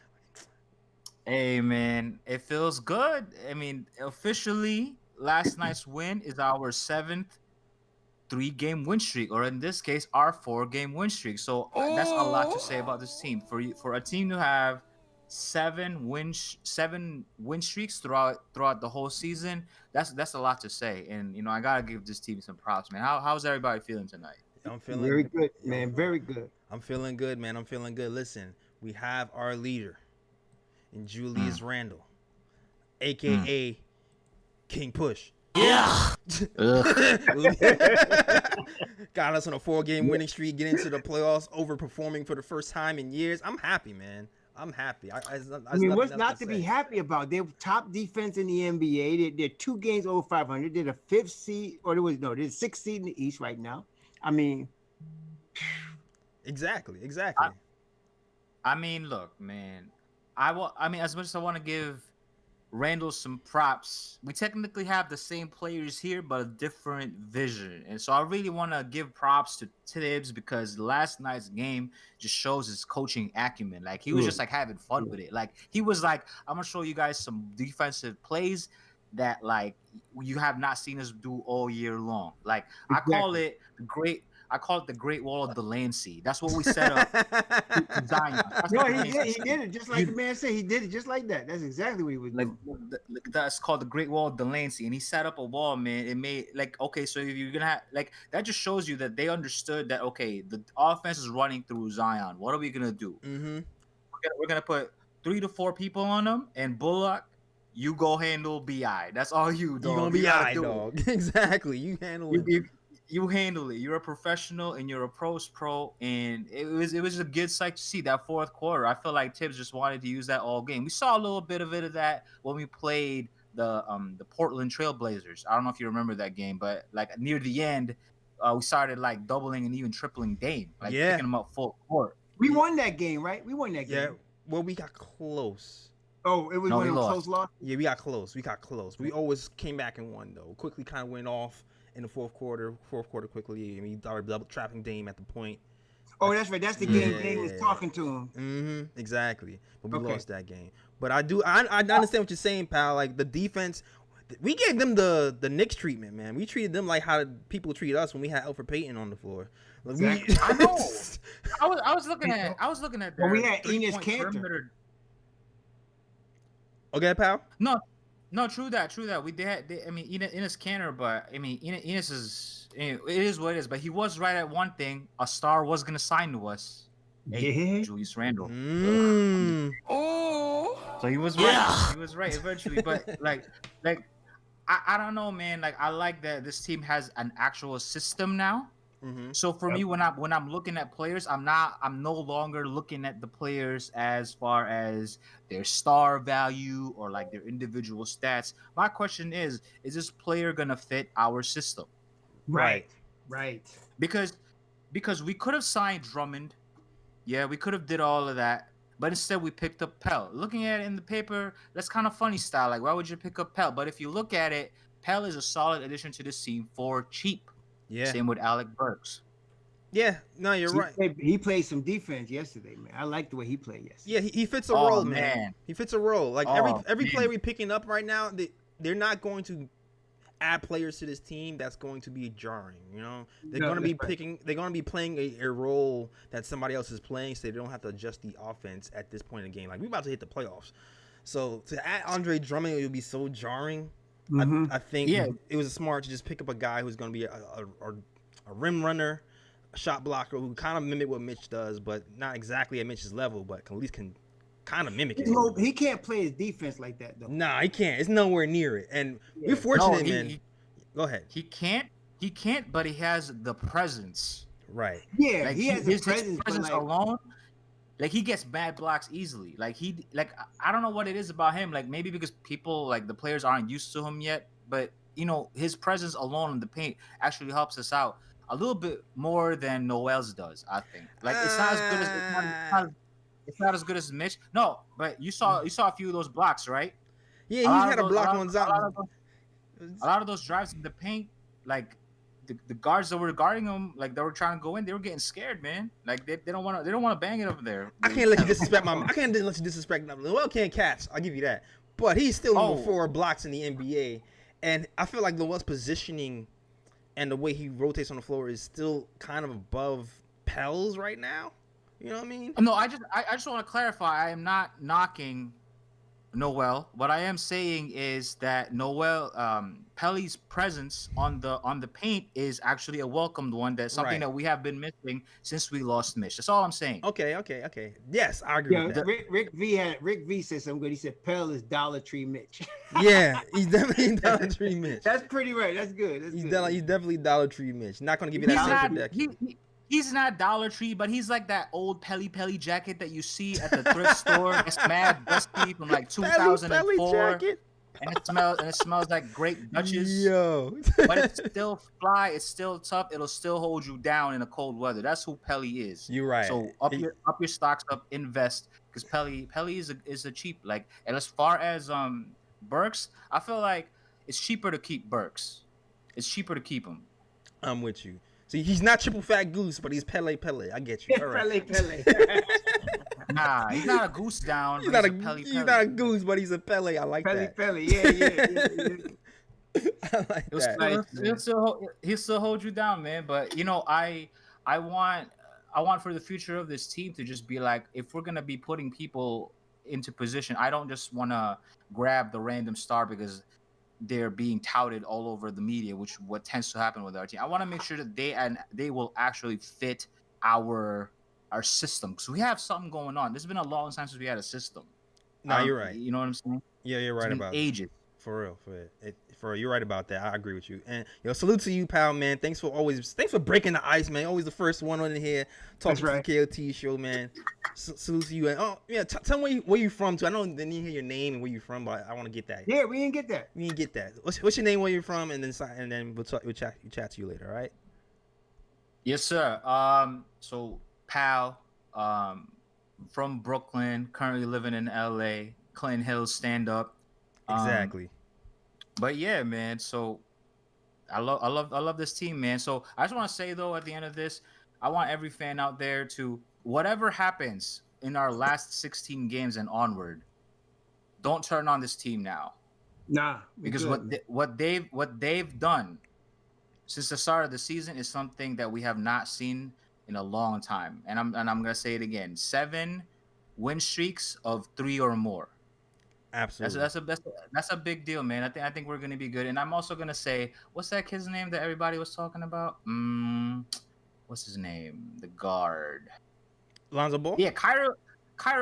Hey, man. It feels good. I mean, officially, last night's win is our 7th 3-game win streak, or in this case, our 4-game win streak. So that's a lot to say about this team. For a team to have 7 win streaks throughout the whole season, that's a lot to say. And I gotta give this team some props, man. How's everybody feeling tonight? I'm feeling very good, man. Very good. I'm feeling good, man. I'm feeling good. Listen, we have our leader in Julius Randle, aka King Push. Yeah. Got us on a 4-game winning streak, get into the playoffs, overperforming for the first time in years. I'm happy, man. I'm happy. I mean, what's not to be happy about? They're top defense in the NBA. They're 2 games over 500. They're the 5th seed, or they're the 6th seed in the East right now. I mean, exactly. I mean, look, man. I mean, as much as I want to give Randle some props, we technically have the same players here, but a different vision. And so I really want to give props to Tibbs, because last night's game just shows his coaching acumen. Like, he was just like having fun with it. Like, he was like, I'm gonna show you guys some defensive plays that like you have not seen us do all year long. Like, exactly. I call it the Great Wall of Delancey. That's what we set up to Zion. No, he did it just like the man said. He did it just like that. That's exactly what he was doing. That's called the Great Wall of Delancey, and he set up a wall, man. It made okay, so if you're gonna have that, just shows you that they understood that the offense is running through Zion. What are we gonna do? Mm-hmm. We're gonna put 3 to 4 people on him, and Bullock, you go handle BI. That's all you, dog. You gonna BI, dog. Exactly. You handle it. You handle it. You're a professional and you're a pro, and it was a good sight to see that fourth quarter. I feel like Tibbs just wanted to use that all game. We saw a little bit of that when we played the Portland Trailblazers. I don't know if you remember that game, but like near the end, we started like doubling and even tripling Dame, picking them up full court. We won that game, right? We won that game. Yeah. Well, we got close. Oh, it was one of those close losses? Yeah, we got close. We always came back and won, though. Quickly kind of went off in the fourth quarter quickly. I mean, he started double trapping Dame at the point. Oh, that's right. That's the game Dame was talking to him. Mm-hmm. Exactly. But we lost that game. But I understand what you're saying, pal. Like, the defense, we gave them the Knicks treatment, man. We treated them like how people treat us when we had Elfrid Payton on the floor. Like, exactly. I know. I was looking at when we had Enes Kanter. Okay, pal. No, true that. I mean, Enes Kanter, but I mean, Enes is, it is what it is. But he was right at one thing: a star was gonna sign to us. Julius Randle. Oh. So he was right. Yeah. He was right eventually. But I don't know, man. Like, I like that this team has an actual system now. Mm-hmm. So for me, when I'm looking at players, I'm no longer looking at the players as far as their star value or like their individual stats. My question is this player gonna fit our system? Right. Because we could have signed Drummond. Yeah, we could have did all of that. But instead we picked up Pelle. Looking at it in the paper, that's kind of funny style. Like, why would you pick up Pelle? But if you look at it, Pelle is a solid addition to this team for cheap. Yeah. Same with Alec Burks. Yeah, no, you're right. He played some defense yesterday, man. I like the way he played yesterday. Yeah, he fits a role, man. He fits a role. Like, every player we picking up right now, they're not going to add players to this team that's going to be jarring. You know, they're going to be they're going to be playing a role that somebody else is playing, so they don't have to adjust the offense at this point in the game. Like, we're about to hit the playoffs, so to add Andre Drummond, it would be so jarring. Mm-hmm. I think it was smart to just pick up a guy who's going to be a rim runner, a shot blocker who kind of mimic what Mitch does, but not exactly at Mitch's level, but at least can kind of mimic it. He can't play his defense like that, though. Nah, he can't. It's nowhere near it. And we're fortunate, man. Go ahead. He can't, but he has the presence. Right. Yeah, like, he has his presence alone. Like, he gets bad blocks easily. Like, I don't know what it is about him. Like, maybe because people, like, the players aren't used to him yet. But, his presence alone in the paint actually helps us out a little bit more than Noel's does, I think. Like, it's not as good as it's not as good as Mitch. No, but you saw a few of those blocks, right? Yeah, he had a block on Zion. A lot of those drives in the paint, like, the guards that were guarding him, like, they were trying to go in, they were getting scared, man. Like, they don't want to bang it over there. I can't let you disrespect Noel can't catch. I'll give you that. But he's still number 4 blocks in the NBA, and I feel like Noel's positioning and the way he rotates on the floor is still kind of above Pelle's right now. You know what I mean? No, I just want to clarify. I am not knocking Noel. What I am saying is that Noel, Pelle's presence on the paint is actually a welcomed one. That's something Right. that we have been missing since we lost Mitch. That's all I'm saying. Okay. Yes, I agree Yeah, with that. Rick V said something good. He said Pelle is Dollar Tree Mitch. Yeah, he's definitely Dollar Tree Mitch. That's pretty right. That's good. That's He's good. definitely Dollar Tree Mitch. Not gonna give you that He's same not, production. he's not Dollar Tree, but he's like that old Pelle jacket that you see at the thrift store. It's mad dusty from like 2004, jacket. and it smells like grape Dutchess. Yo. But it's still fly. It's still tough. It'll still hold you down in the cold weather. That's who Pelle is. You're right. So up your stocks up, invest, because Pelle is a cheap, like. And as far as Burks, I feel like it's cheaper to keep Burks. It's cheaper to keep him. I'm with you. See, he's not triple fat goose, but he's Pelle. I get you. All right. Pelle. Nah, he's not a goose down. He's but not a Pelle. he's not a goose, but he's a Pelle. I like that. Pelle. Yeah. I like that. He'll still hold you down, man. But I want for the future of this team to just be like, if we're gonna be putting people into position, I don't just want to grab the random star because they're being touted all over the media, which what tends to happen with our team. I want to make sure that they will actually fit our system, because we have something going on. This has been a long time since we had a system. No, you're right. You know what I'm saying? Yeah, you're right It's been about ages. For real, you're right about that. I agree with you. And salute to you, pal, man. Thanks for breaking the ice, man. Always the first one on here talking to the KOT show, man. Salute to you. And tell me where you from too. I know they didn't hear your name and where you from, but I want to get that. Yeah, we didn't get that. We didn't get that. What's your name, where you're from, and then we'll chat to you later, all right? Yes, sir. So pal, from Brooklyn, currently living in LA, Clinton Hills, stand up. Exactly. But yeah, man. So I love this team, man. So I just want to say though, at the end of this, I want every fan out there to, whatever happens in our last 16 games and onward, don't turn on this team now. Nah, Because what they've done since the start of the season is something that we have not seen in a long time. And I'm gonna say it again: 7 win streaks of 3 or more. Absolutely. That's a big deal, man. I think we're gonna be good. And I'm also gonna say, what's that kid's name that everybody was talking about? What's his name? The guard. Lonzo Ball? Yeah, Kyra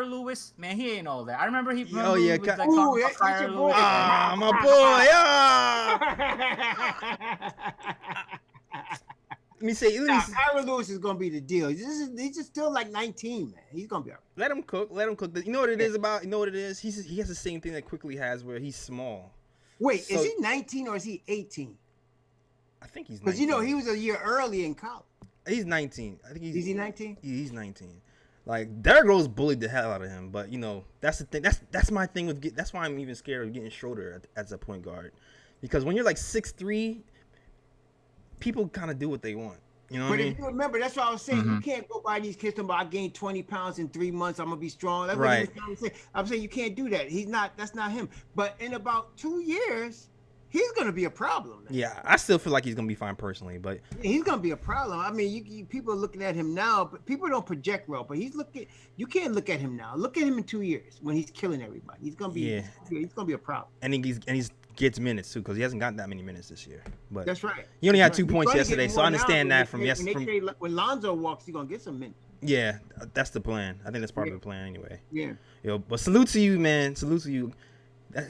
Lewis. Man, he ain't all that. I remember he. Oh, yeah, was, like, Ooh, talking that's about your Kyra boy. Lewis. Ah, my boy. Let me say, Kyra Lewis is gonna be the deal. He's just still like 19, man. He's gonna be all right. let him cook. You know what it is about? You know what it is? He has the same thing that Quickly has, where he's small. Wait, So- is he 19 or is he 18? I think he's 19. Because he was a year early in college. He's 19. I think Is he 19? He's 19. Like, Derrick Rose bullied the hell out of him, but that's the thing. That's my thing with that's why I'm even scared of getting Schroeder as a point guard, because when you're like 6'3", people kind of do what they want. You know what But I if mean? you remember, that's what I was saying. Mm-hmm. You can't go by these kids talking about I gained 20 pounds in 3 months. I'm gonna be strong. That's Right. what he was trying to say. I'm saying you can't do that. That's not him. But in about 2 years, he's gonna be a problem. Man. Yeah, I still feel like he's gonna be fine personally, but He's gonna be a problem. I mean, people are looking at him now, but people don't project well. But you can't look at him now. Look at him in 2 years when he's killing everybody. He's gonna be. Yeah. He's gonna be a problem. and he gets minutes too, because he hasn't gotten that many minutes this year. But That's right. he only had That's 2 right. points He's gonna yesterday, get so I more understand now that from when Lonzo walks, he's gonna get some minutes. Yeah, that's the plan. I think that's part of the plan anyway. Yeah. But salute to you, man. Salute to you.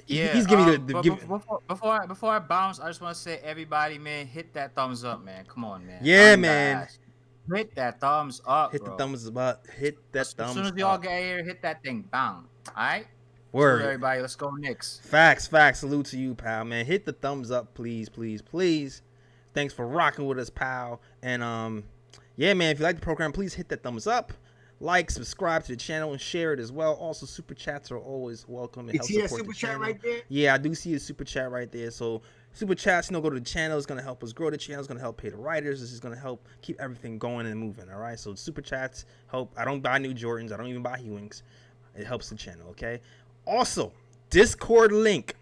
Yeah, He's giving but you before I bounce, I just want to say, everybody, man, hit that thumbs up, man. Come on, man. Yeah, I'm man. fast. Hit that thumbs up, hit bro. the thumbs up. Hit that As thumbs soon as y'all up. get here, hit that thing, bang. All right. Word. Everybody, let's go Knicks. Facts. Salute to you, pal, man. Hit the thumbs up, please. Thanks for rocking with us, pal. And yeah, man, if you like the program, please hit that thumbs up. Like, subscribe to the channel, and share it as well. Also, super chats are always welcome. It You helps see that support super the chat channel. right there? Yeah, I do see a super chat right there. So super chats, go to the channel. It's gonna help us grow the channel. It's gonna help pay the writers. This is gonna help keep everything going and moving. All right. So super chats help. I don't buy new Jordans. I don't even buy Ewings. It helps the channel. Okay. Also, Discord link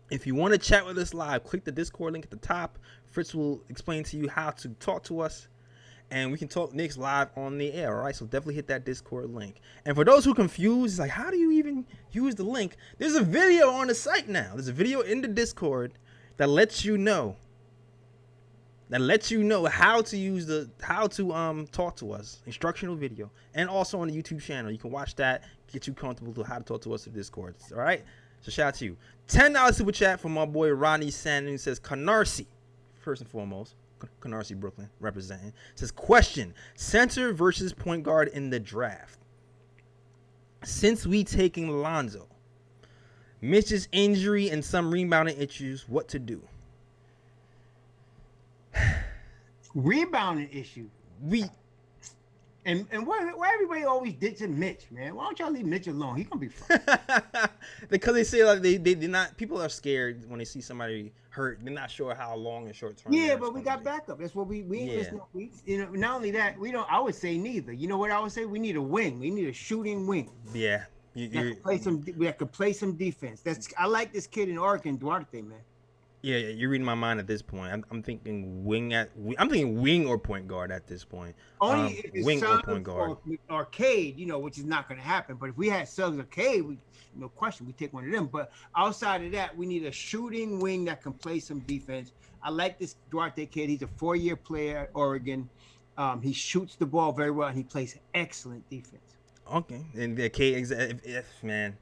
If you want to chat with us live, click the Discord link at the top. Fritz will explain to you how to talk to us, and we can talk Knicks live on the air. All right, so definitely hit that Discord link. And for those who are confused, it's like, how do you even use the link? There's a video on the site now. There's a video in the Discord that lets you know how to use talk to us, instructional video, and also on the YouTube channel. You can watch that, get you comfortable to how to talk to us in Discord. All right, so shout out to you. $10 super chat from my boy Ronnie Sandin, who says Canarsie, first and foremost, Canarsie Brooklyn representing, says question: center versus point guard in the draft. Since we taking Lonzo, Mitch's injury and some rebounding issues, what to do? Rebounding issue. And why everybody always ditching Mitch, man? Why don't y'all leave Mitch alone? He gonna be fine. Because they say like they not, people are scared when they see somebody hurt. They're not sure how long and short term. Yeah, but we got backup. That's what we ain't missing. Not only that, we don't. I would say neither. You know what I would say? We need a wing. We need a shooting wing. Yeah, We could play some defense. I like this kid in Oregon, Duarte, man. Yeah, you're reading my mind at this point. I'm thinking wing or point guard at this point. Only if it's wing or Suggs point guard. or Cade, which is not going to happen. But if we had Suggs or Cade, no question, we take one of them. But outside of that, we need a shooting wing that can play some defense. I like this Duarte kid. He's a 4-year player at Oregon. He shoots the ball very well, and he plays excellent defense. Okay, and the Cade, man.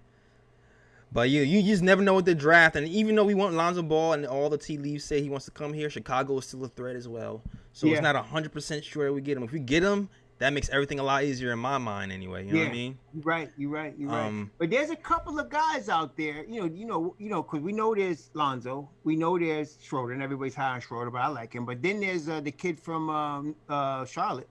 But you just never know with the draft. And even though we want Lonzo Ball and all the tea leaves say he wants to come here, Chicago is still a threat as well. So it's not 100% sure that we get him. If we get him, that makes everything a lot easier in my mind anyway. You know what I mean? You're right. But there's a couple of guys out there, because we know there's Lonzo, we know there's Schroeder, and everybody's high on Schroeder, but I like him. But then there's the kid from Charlotte,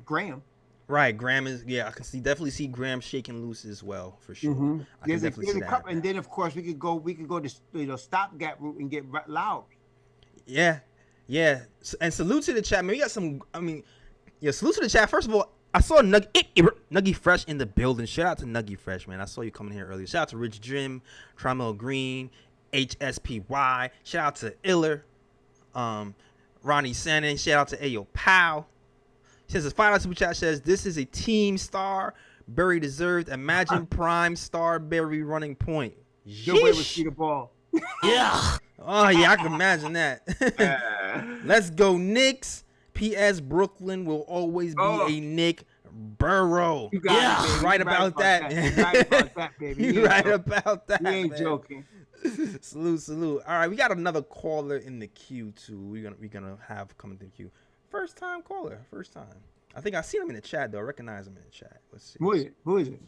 Graham. Right, Graham is. Yeah, I can definitely see Graham shaking loose as well for sure. Mm-hmm. I can definitely see that. Couple, and then of course we could go to stopgap route and get Loud. Yeah. And salute to the chat, man. We got some. Salute to the chat. First of all, I saw Nuggy Fresh in the building. Shout out to Nuggy Fresh, man. I saw you coming here earlier. Shout out to Rich Jim, Tramel Green, HSPY. Shout out to Iller, Ronnie Sannon. Shout out to Ayo Pow. Says his $5 super chat says this is a team star. Berry deserved. Imagine prime star Berry running point. Nobody would see the ball. Yeah. Oh yeah, I can imagine that. Let's go Knicks. P.S. Brooklyn will always be a Knick borough. Right about that. Right about that, baby. You right about that. You ain't man. joking. Salute. All right, we got another caller in the queue too. We're gonna have coming to the queue. First time caller. I think I seen him in the chat though. I recognize him in the chat. Let's see. Who is it?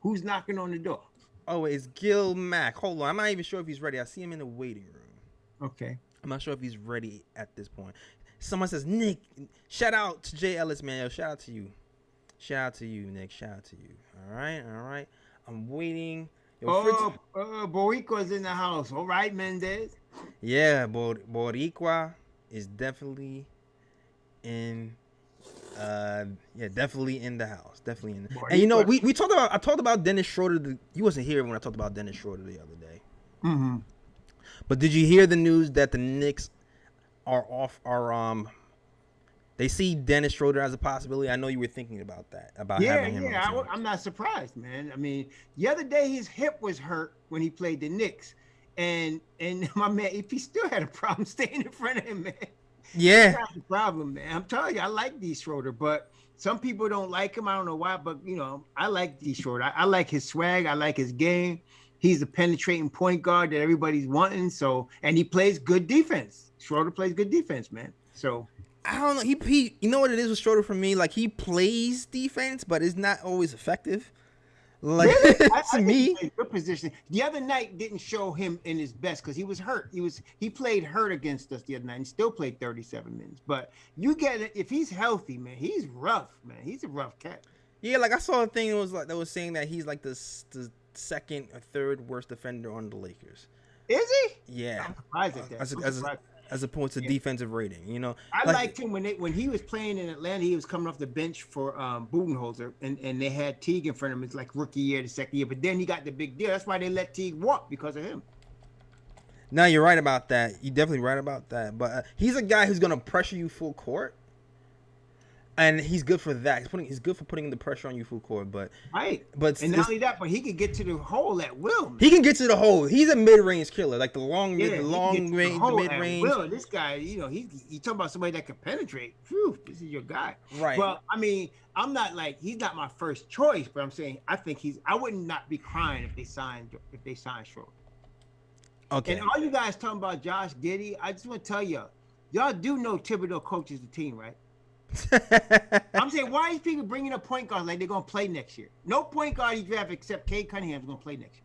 Who's knocking on the door? Oh, it's Gil Mack. Hold on. I'm not even sure if he's ready. I see him in the waiting room. Okay. I'm not sure if he's ready at this point. Someone says, Nick, shout out to Jay Ellis, man. Yo, shout out to you. Shout out to you, Nick. Shout out to you. All right. I'm waiting. Yo, Boricua's in the house. All right, Mendez. Yeah, Boricua is definitely in definitely in the house. Definitely in the... And we talked about, I talked about Dennis Schroeder. You wasn't here when I talked about Dennis Schroeder the other day. Mm-hmm. But did you hear the news that the Knicks they see Dennis Schroeder as a possibility? I know you were thinking about that. Having him. I'm not surprised, man. I mean, the other day his hip was hurt when he played the Knicks. And my man, if he still had a problem staying in front of him, man. Yeah. That's the problem, man. I'm telling you, I like D. Schroeder, but some people don't like him. I don't know why, but I like D. Schroeder. I like his swag. I like his game. He's a penetrating point guard that everybody's wanting. So, and he plays good defense. Schroeder plays good defense, man. So I don't know. He you know what it is with Schroeder for me? Like, he plays defense, but it's not always effective. Like, really? to me, good position. The other night didn't show him in his best because he was hurt. He played hurt against us the other night and still played 37 minutes. But you get it, if he's healthy, man, he's rough, man. He's a rough cat. Yeah, like I saw a thing that was saying that he's like the second or third worst defender on the Lakers. Is he? Yeah. I'm surprised at that. As opposed to defensive rating, I liked him when he was playing in Atlanta. He was coming off the bench for Budenholzer, and they had Teague in front of him. It's like rookie year, the second year, but then he got the big deal. That's why they let Teague walk, because of him. No, you're right about that. You're definitely right about that. But he's a guy who's gonna pressure you full court, and he's good for that. He's good for putting the pressure on you full court. But and not only that, but he could get to the hole at will. Man. He can get to the hole. He's a mid-range killer, like the long Yeah, range, mid-range. Will. This guy, you talking about somebody that can penetrate. Phew, this is your guy. Right. Well, I mean, I'm not like he's not my first choice, but I'm saying I think I would not be crying if they signed Schroeder. Okay. And all you guys talking about Josh Giddey, I just want to tell y'all do know Thibodeau coaches the team, right? I'm saying, why are these people bringing up point guards like they're gonna play next year? No point guard he draft except Cade Cunningham's gonna play next year.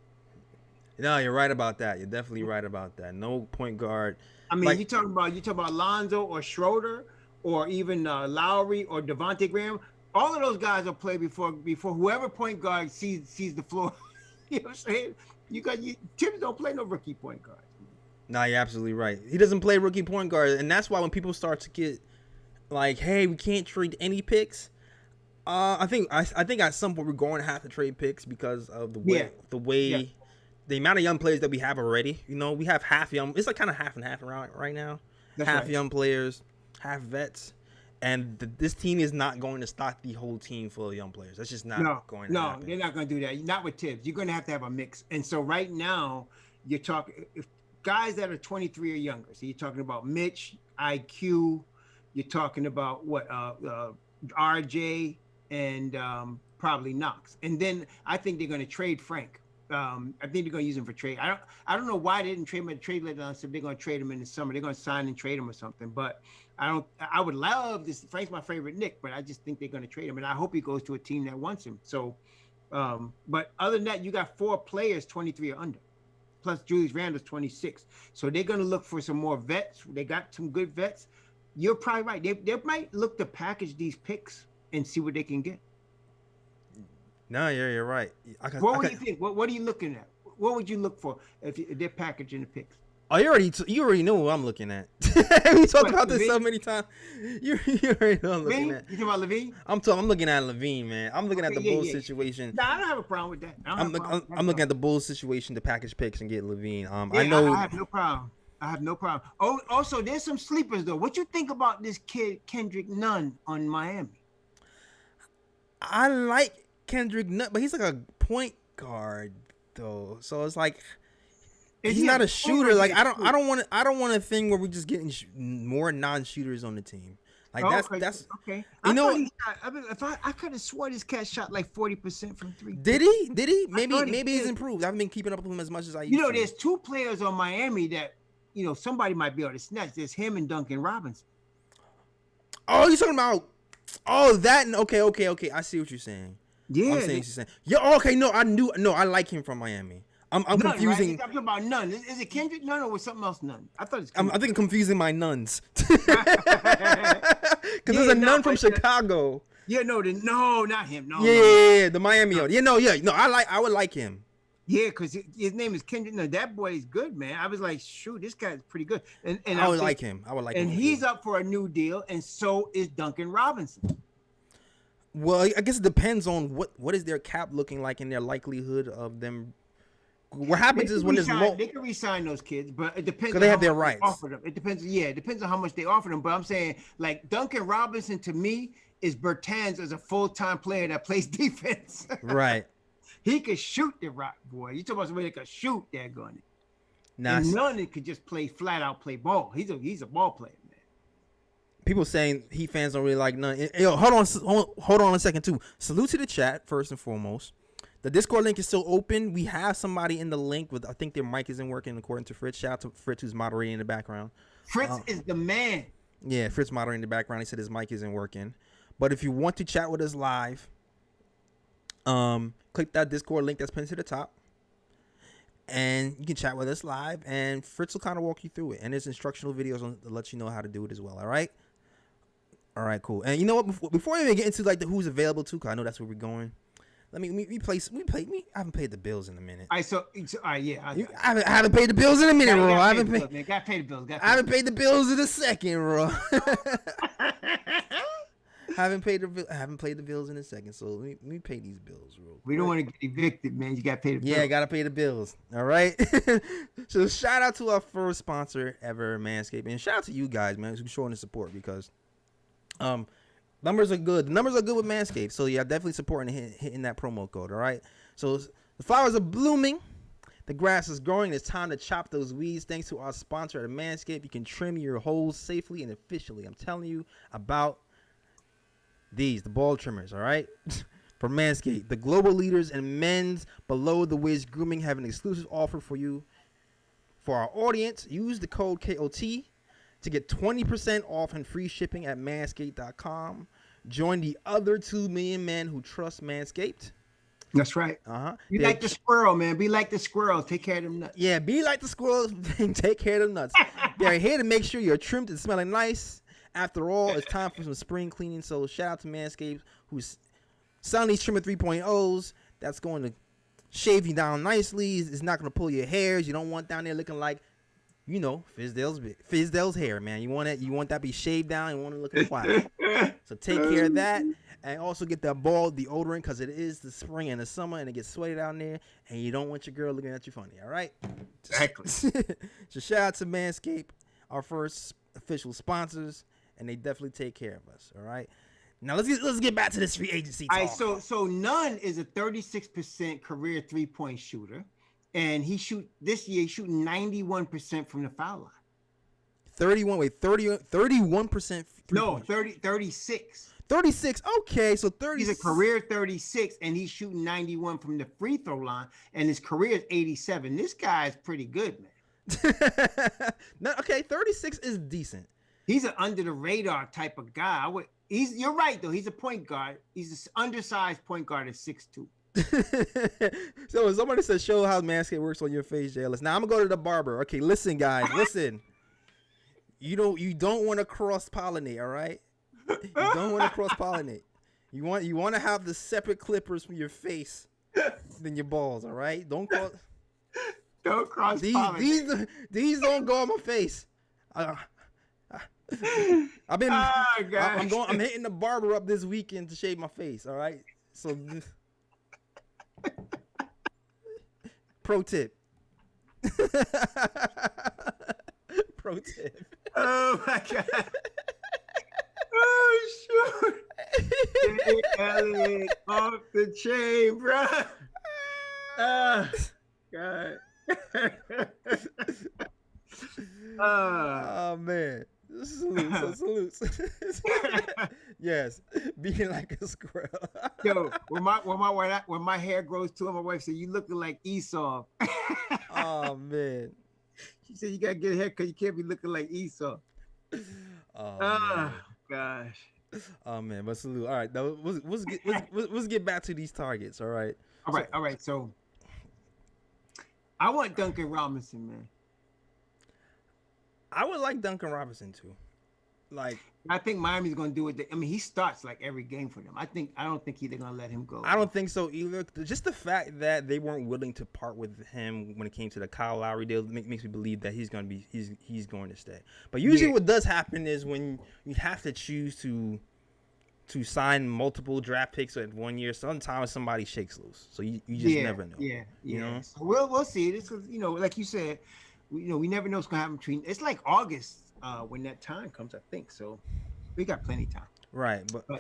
No, you're right about that. You're definitely right about that. No point guard. I mean, you talking about Lonzo or Schroeder or even Lowry or Devontae Graham. All of those guys will play before whoever point guard sees the floor. You know what I'm saying? Tibbs don't play no rookie point guard. Nah, you're absolutely right. He doesn't play rookie point guard, and that's why when people start to get like, "Hey, we can't trade any picks," I think at some point we're going to have to trade picks because of the way the amount of young players that we have already. You know, we have half young. It's like kind of half and half around right now. That's half right. young players, half vets. And this team is not going to stock the whole team full of young players. That's just not going to happen. No, they're not going to do that. Not with Tibbs. You're going to have a mix. And so right now, you're talking guys that are 23 or younger. So you're talking about Mitch, IQ. You're talking about RJ and probably Knox. And then I think they're going to trade Frank. I think they're going to use him for trade. I don't know why they didn't trade him at the trade deadline. So they're going to trade him in the summer. They're going to sign and trade him or something. But I would love this. Frank's my favorite Knick, but I just think they're going to trade him, and I hope he goes to a team that wants him. So, but other than that, you got 4 players 23 or under, plus Julius Randle's 26. So they're going to look for some more vets. They got some good vets. You're probably right. They might look to package these picks and see what they can get. No, you're right. What do you think? What are you looking at? What would you look for if they're packaging the picks? Oh, you already know what I'm looking at. We talked about this so many times. You already know what I'm looking at. You talking about Levine? I'm looking at Levine, man. I'm looking at the Bulls situation. No, I don't have a problem with that. I'm looking at the Bulls situation to package picks and get Levine. I know. I have no problem. Oh, also, there's some sleepers though. What you think about this kid Kendrick Nunn on Miami? I like Kendrick Nunn, but he's like a point guard though. So it's like he's not a shooter. Like I don't want a thing where we're just getting more non-shooters on the team. Like that's okay. You know, I could have swore this cat shot like 40% from 3. Did he? Maybe he's improved. I haven't been keeping up with him as much as I used to. There's 2 players on Miami that somebody might be able to snatch. There's him and Duncan Robinson. Oh, you're talking about that? Okay. I see what you're saying. Yeah, I'm saying what you're saying. Yeah, okay. No, I like him from Miami. I'm Nunn, confusing. Right? I'm talking about Nunn. Is it Kendrick Nunn or was something else Nunn? I thought it's. I think I'm confusing my nuns. Because there's a nun from Chicago. Yeah, no, not him. No. Yeah, the Miami. No, I would like him. Yeah, because his name is Kendrick Nunn. That boy is good, man. I was like, shoot, this guy's pretty good. And I would like him. And he's up for a new deal, and so is Duncan Robinson. Well, I guess it depends on what is their cap looking like and their likelihood of them. What happens is when they can re-sign those kids, but it depends. Because they have their rights. Offer them. It depends. Yeah, it depends on how much they offer them. But I'm saying, like Duncan Robinson, to me, is Bertans as a full-time player that plays defense. Right. He could shoot the rock, boy. You talk about somebody that could shoot that gun. Nice. And none that could just play flat out play ball. He's a ball player, man. People saying Heat fans don't really like none. Yo, hold on a second too. Salute to the chat first and foremost. The Discord link is still open. We have somebody in the link with, I think their mic isn't working according to Fritz. Shout out to Fritz who's moderating in the background. Fritz is the man. Yeah, Fritz moderating in the background. He said his mic isn't working. But if you want to chat with us live, click that Discord link that's pinned to the top. And you can chat with us live. And Fritz will kind of walk you through it. And there's instructional videos to let you know how to do it as well. All right? All right, cool. And you know what? Before we even get into like the who's available too, because I know that's where we're going. I haven't paid the bills in a minute. I haven't paid the bills in a minute, bro. I haven't paid the bills. I haven't paid the bills in a second, bro. haven't played the bills in a second, so let me pay these bills real quick. We don't want to get evicted, man. You got to pay the bills. Yeah, gotta pay the bills. All right. So shout out to our first sponsor ever, Manscaped, and shout out to you guys, man, who's showing the support because numbers are good. The numbers are good with Manscaped, so yeah, definitely supporting hitting that promo code. All right. So the flowers are blooming. The grass is growing. It's time to chop those weeds. Thanks to our sponsor at Manscaped, you can trim your holes safely and efficiently. I'm telling you about the ball trimmers, all right? From Manscaped, the global leaders in men's below-the-waist grooming have an exclusive offer for you. For our audience, use the code KOT to get 20% off and free shipping at manscaped.com. Join the other 2 million men who trust Manscaped. That's right. Be like the squirrel, man. Be like the squirrel. Take care of them nuts. Yeah, be like the squirrel and take care of them nuts. They're here to make sure you're trimmed and smelling nice. After all, it's time for some spring cleaning. So shout out to Manscaped, who's selling these trimmer 3.0s. That's going to shave you down nicely. It's not going to pull your hairs. You don't want down there looking like, Fizdale's hair, man. You want that to be shaved down. You want it looking quiet. So take care of that. And also get that ball deodorant because it is the spring and the summer and it gets sweaty down there. And you don't want your girl looking at you funny, all right? Exactly. So shout out to Manscaped, our first official sponsors, and they definitely take care of us, all right? Now let's get back to this free agency talk. All right, so Nunn is a 36% career 3-point shooter, and this year he's shooting 91% from the foul line. 31%. No, 36. 36. Okay, so 30. He's a career 36, and he's shooting 91 from the free throw line, and his career is 87. This guy is pretty good, man. No, okay, 36 is decent. He's an under the radar type of guy. You're right though. He's a point guard. He's an undersized point guard at 6'2". So somebody said, "Show how Manscaped works on your face, JLS." Now I'm gonna go to the barber. Okay, listen, guys, listen. You don't want to cross pollinate, all right? You don't want to cross pollinate. You want to have the separate clippers from your face than your balls, all right? Don't cross pollinate. These don't go on my face. I'm hitting the barber up this weekend to shave my face, all right? So pro tip. Pro tip. Oh my god. Oh sure. Elliot off the chain, bro. God. Oh man. Salutes. Yes, being like a squirrel. Yo, when my hair grows too, my wife said, "You looking like Esau." Oh man. She said, "You gotta get a haircut. You can't be looking like Esau." Oh gosh. Oh man, but salute. All right, now let's get back to these targets. All right. All right. So I want Duncan Robinson, man. I would like Duncan Robinson too. Like, I think Miami's going to do it. I mean, he starts like every game for them. I don't think they're going to let him go. I don't think so either. Just the fact that they weren't willing to part with him when it came to the Kyle Lowry deal makes me believe that he's going to stay. But usually what does happen is when you have to choose to sign multiple draft picks at 1 year, sometimes somebody shakes loose. So you just never know. Yeah. You know? So we'll see. This is, like you said, we never know what's going to happen between. It's like August. When that time comes, I think so. We got plenty of time, right? But I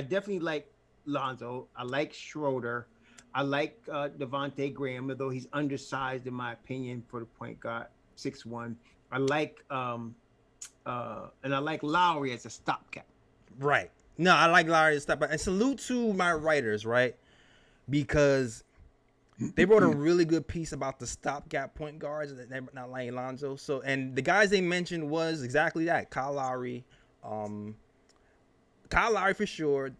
definitely like Lonzo. I like Schroeder. I like Devontae Graham, although he's undersized in my opinion for the point guard, 6'1". I like and I like Lowry as a stopgap. Right. No, I like Lowry as a stopgap. And salute to my writers, right? Because they wrote a really good piece about the stopgap point guards, not like Lonzo. So, and the guys they mentioned was exactly that: Kyle Lowry for sure.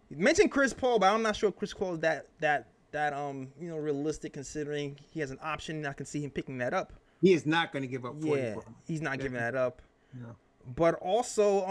He mentioned Chris Paul, but I'm not sure Chris Paul is that realistic considering he has an option. I can see him picking that up. He is not going to give up 40. Yeah, he's not giving that up. No. But also,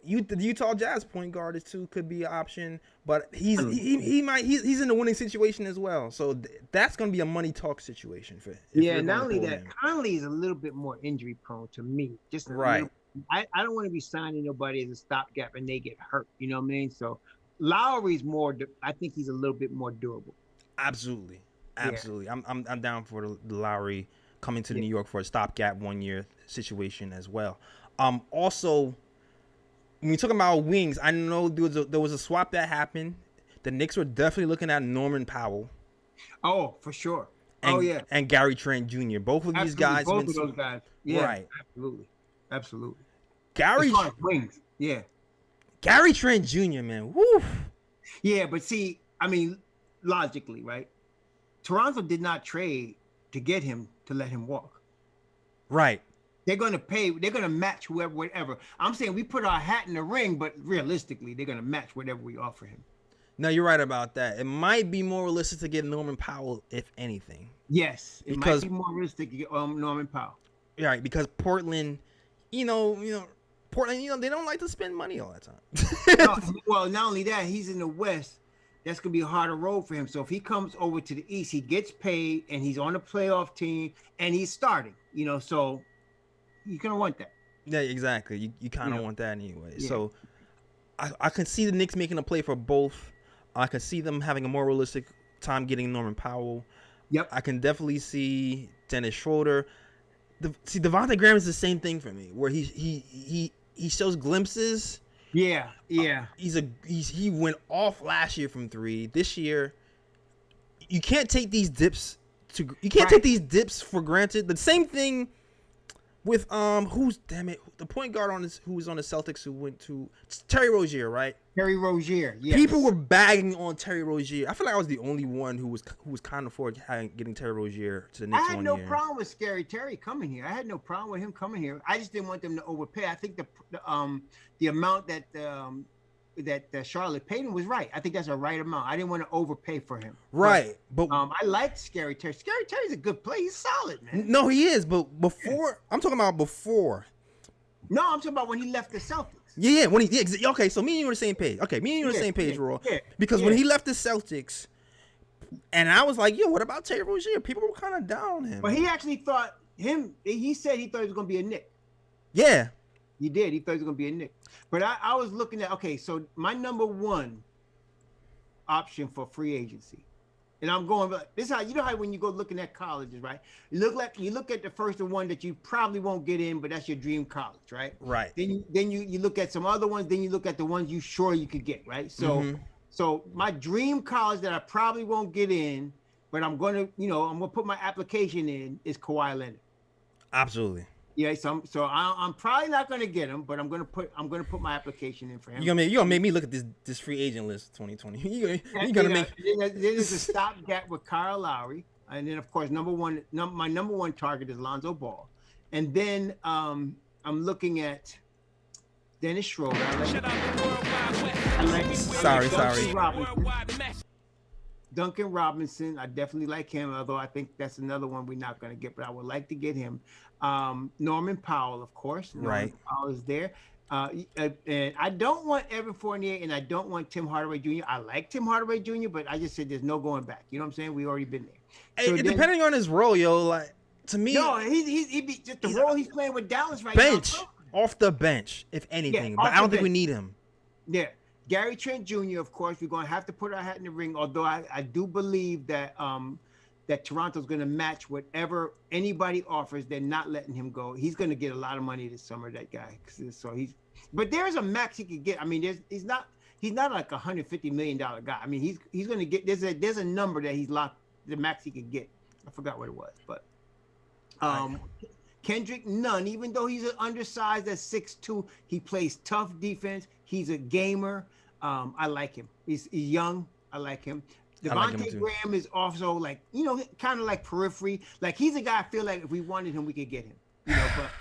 the Utah Jazz point guard too could be an option. But he's in a winning situation as well. So that's going to be a money talk situation for. Yeah, not only that, Conley is a little bit more injury prone to me. Just a right. little I don't want to be signing nobody as a stopgap and they get hurt. You know what I mean? So Lowry's more. I think he's a little bit more durable. Absolutely, Yeah. absolutely. I'm down for the Lowry coming to New York for a stopgap 1 year situation as well. Also, when you're talking about wings, I know there was a swap that happened. The Knicks were definitely looking at Norman Powell. Oh, for sure. And, and Gary Trent Jr. Both of these guys. Both of those guys. Yeah, right. Absolutely. Gary wings. Yeah. Gary Trent Jr. Man. Woo. Yeah, but see, I mean, logically, right? Toronto did not trade to get him to let him walk. Right. They're going to pay. They're going to match whoever, whatever. I'm saying we put our hat in the ring, but realistically, they're going to match whatever we offer him. No, you're right about that. It might be more realistic to get Norman Powell, if anything. Yes, it might be more realistic to get Norman Powell. Right, because Portland, Portland, they don't like to spend money all that time. No, well, not only that, he's in the West. That's gonna be a harder road for him. So if he comes over to the East, he gets paid, and he's on a playoff team, and he's starting. So you're gonna want that. Yeah, exactly. You kind of want that anyway. Yeah. So I can see the Knicks making a play for both. I can see them having a more realistic time getting Norman Powell. Yep. I can definitely see Dennis Schroeder. Devontae Graham is the same thing for me, where he shows glimpses. Yeah. He went off last year from 3. This year, you can't take these dips take these dips for granted. The same thing with the point guard who was on the Celtics who went to Terry Rozier, right? Terry Rozier. Yes. People were bagging on Terry Rozier. I feel like I was the only one who was kind of for getting Terry Rozier to the Knicks. I had no problem with Scary Terry coming here. I had no problem with him coming here. I just didn't want them to overpay. I think the amount that Charlotte paid him was right. I think that's a right amount. I didn't want to overpay for him. Right, but I liked Scary Terry. Scary Terry's a good player. He's solid, man. No, he is. But before, I'm talking about before. No, I'm talking about when he left the Celtics. Yeah, okay. So me and you on the same page. Okay, me and you on the same page, Raw. Yeah, because when he left the Celtics, and I was like, yo, what about Terry Rozier? People were kind of down on him. But he actually thought he said he thought he was going to be a Knick. Yeah. He did. He thought he was going to be a Knick. But I was looking at, okay, so my number one option for free agency. And I'm going, this is how, you know how when you go looking at colleges, right? You look at the first one that you probably won't get in, but that's your dream college, right? Right. Then you look at some other ones, then you look at the ones you sure you could get, right? So so my dream college that I probably won't get in, but I'm gonna put my application in is Kawhi Leonard. Absolutely. Yeah, so I'm probably not gonna get him, but I'm gonna put my application in for him. You're gonna make me look at this free agent list 2020. You're gonna make. Then there's a stopgap with Kyle Lowry, and then of course my number one target is Lonzo Ball, and then I'm looking at Dennis Schroeder. Sorry. Duncan Robinson, I definitely like him, although I think that's another one we're not going to get, but I would like to get him. Norman Powell, of course. Norman Powell is there. And I don't want Evan Fournier, and I don't want Tim Hardaway Jr. I like Tim Hardaway Jr., but I just said there's no going back. You know what I'm saying? We already been there. So depending on his role, like to me. No, he be just the role he's playing with Dallas right bench, now. Off the bench, if anything. But I don't think we need him. Yeah. Gary Trent Jr., of course, we're going to have to put our hat in the ring, although I do believe that that Toronto's going to match whatever anybody offers. They're not letting him go. He's going to get a lot of money this summer, that guy. But there's a max he could get. I mean, he's not like a $150 million guy. I mean, he's going to get, there's a number that he's locked, the max he could get. I forgot what it was, but Kendrick Nunn, even though he's undersized at 6'2", he plays tough defense. He's a gamer. I like him. He's young. I like him. Devontae Graham is also kind of like periphery. Like he's a guy I feel like if we wanted him, we could get him. But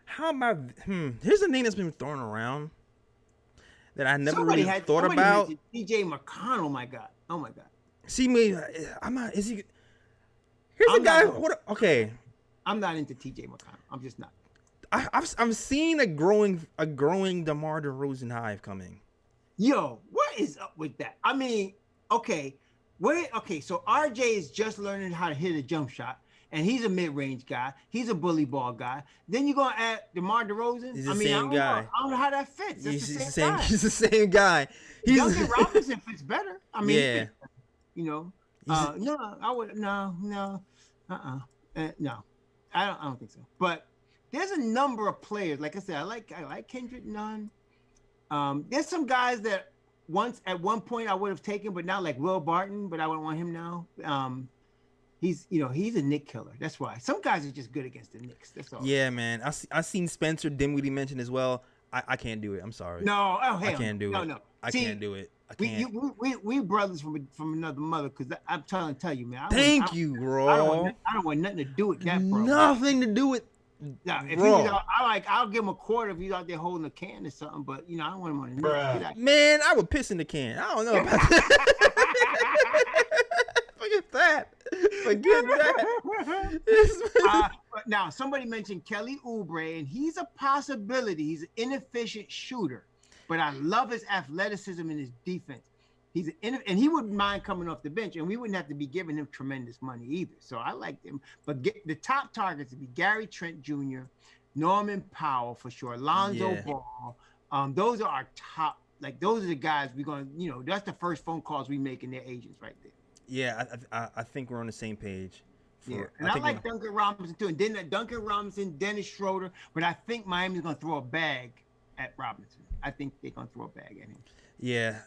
How about here's the thing that's been thrown around that I never somebody really thought about. TJ McConnell, my God. Oh my God. See me, I'm not. Is he? Here's a guy. Okay. I'm not into TJ McConnell. I'm just not. I'm seeing a growing DeMar DeRozan hive coming. Yo, what is up with that? I mean, okay, so RJ is just learning how to hit a jump shot, and he's a mid-range guy. He's a bully ball guy. Then you're gonna add DeMar DeRozan. He's the I same don't guy. Know, I don't know how that fits. That's He's the same guy. He's the same guy. He's Duncan Robinson fits better. I mean, yeah. you know. He's- No, I would no. No, I don't think so. But there's a number of players. Like I said, I like Kendrick Nunn. There's some guys that at one point I would have taken, but now like Will Barton, but I wouldn't want him now. He's a Knick killer. That's why some guys are just good against the Knicks. That's all. Yeah, man. I seen Spencer Dinwiddie mentioned as well. I can't do it. I'm sorry. No, hell I can't do it. No. I See, can't do it. I can't. We brothers from another mother, because I'm trying to tell you, man. Thank you, bro. I don't want nothing to do with that, bro. Nothing to do with. Nah, if Bro. he's out, I'll give him a quarter if he's out there holding a can or something. But I don't want him on the Knicks. Bruh. Get out. Man, I would piss in the can. I don't know about that. Forget that. Forget that. But now somebody mentioned Kelly Oubre, and he's a possibility. He's an inefficient shooter, but I love his athleticism and his defense. And he wouldn't mind coming off the bench, and we wouldn't have to be giving him tremendous money either. So I like him. But the top targets would be Gary Trent Jr., Norman Powell for sure, Lonzo Yeah. Ball. Those are our top. Like those are the guys we're going to. That's the first phone calls we make in their agents right there. Yeah, I think we're on the same page. Yeah, and I like Duncan Robinson too, and then Duncan Robinson, Dennis Schroeder. But I think Miami's going to throw a bag at Robinson. I think they're going to throw a bag at him. Yeah,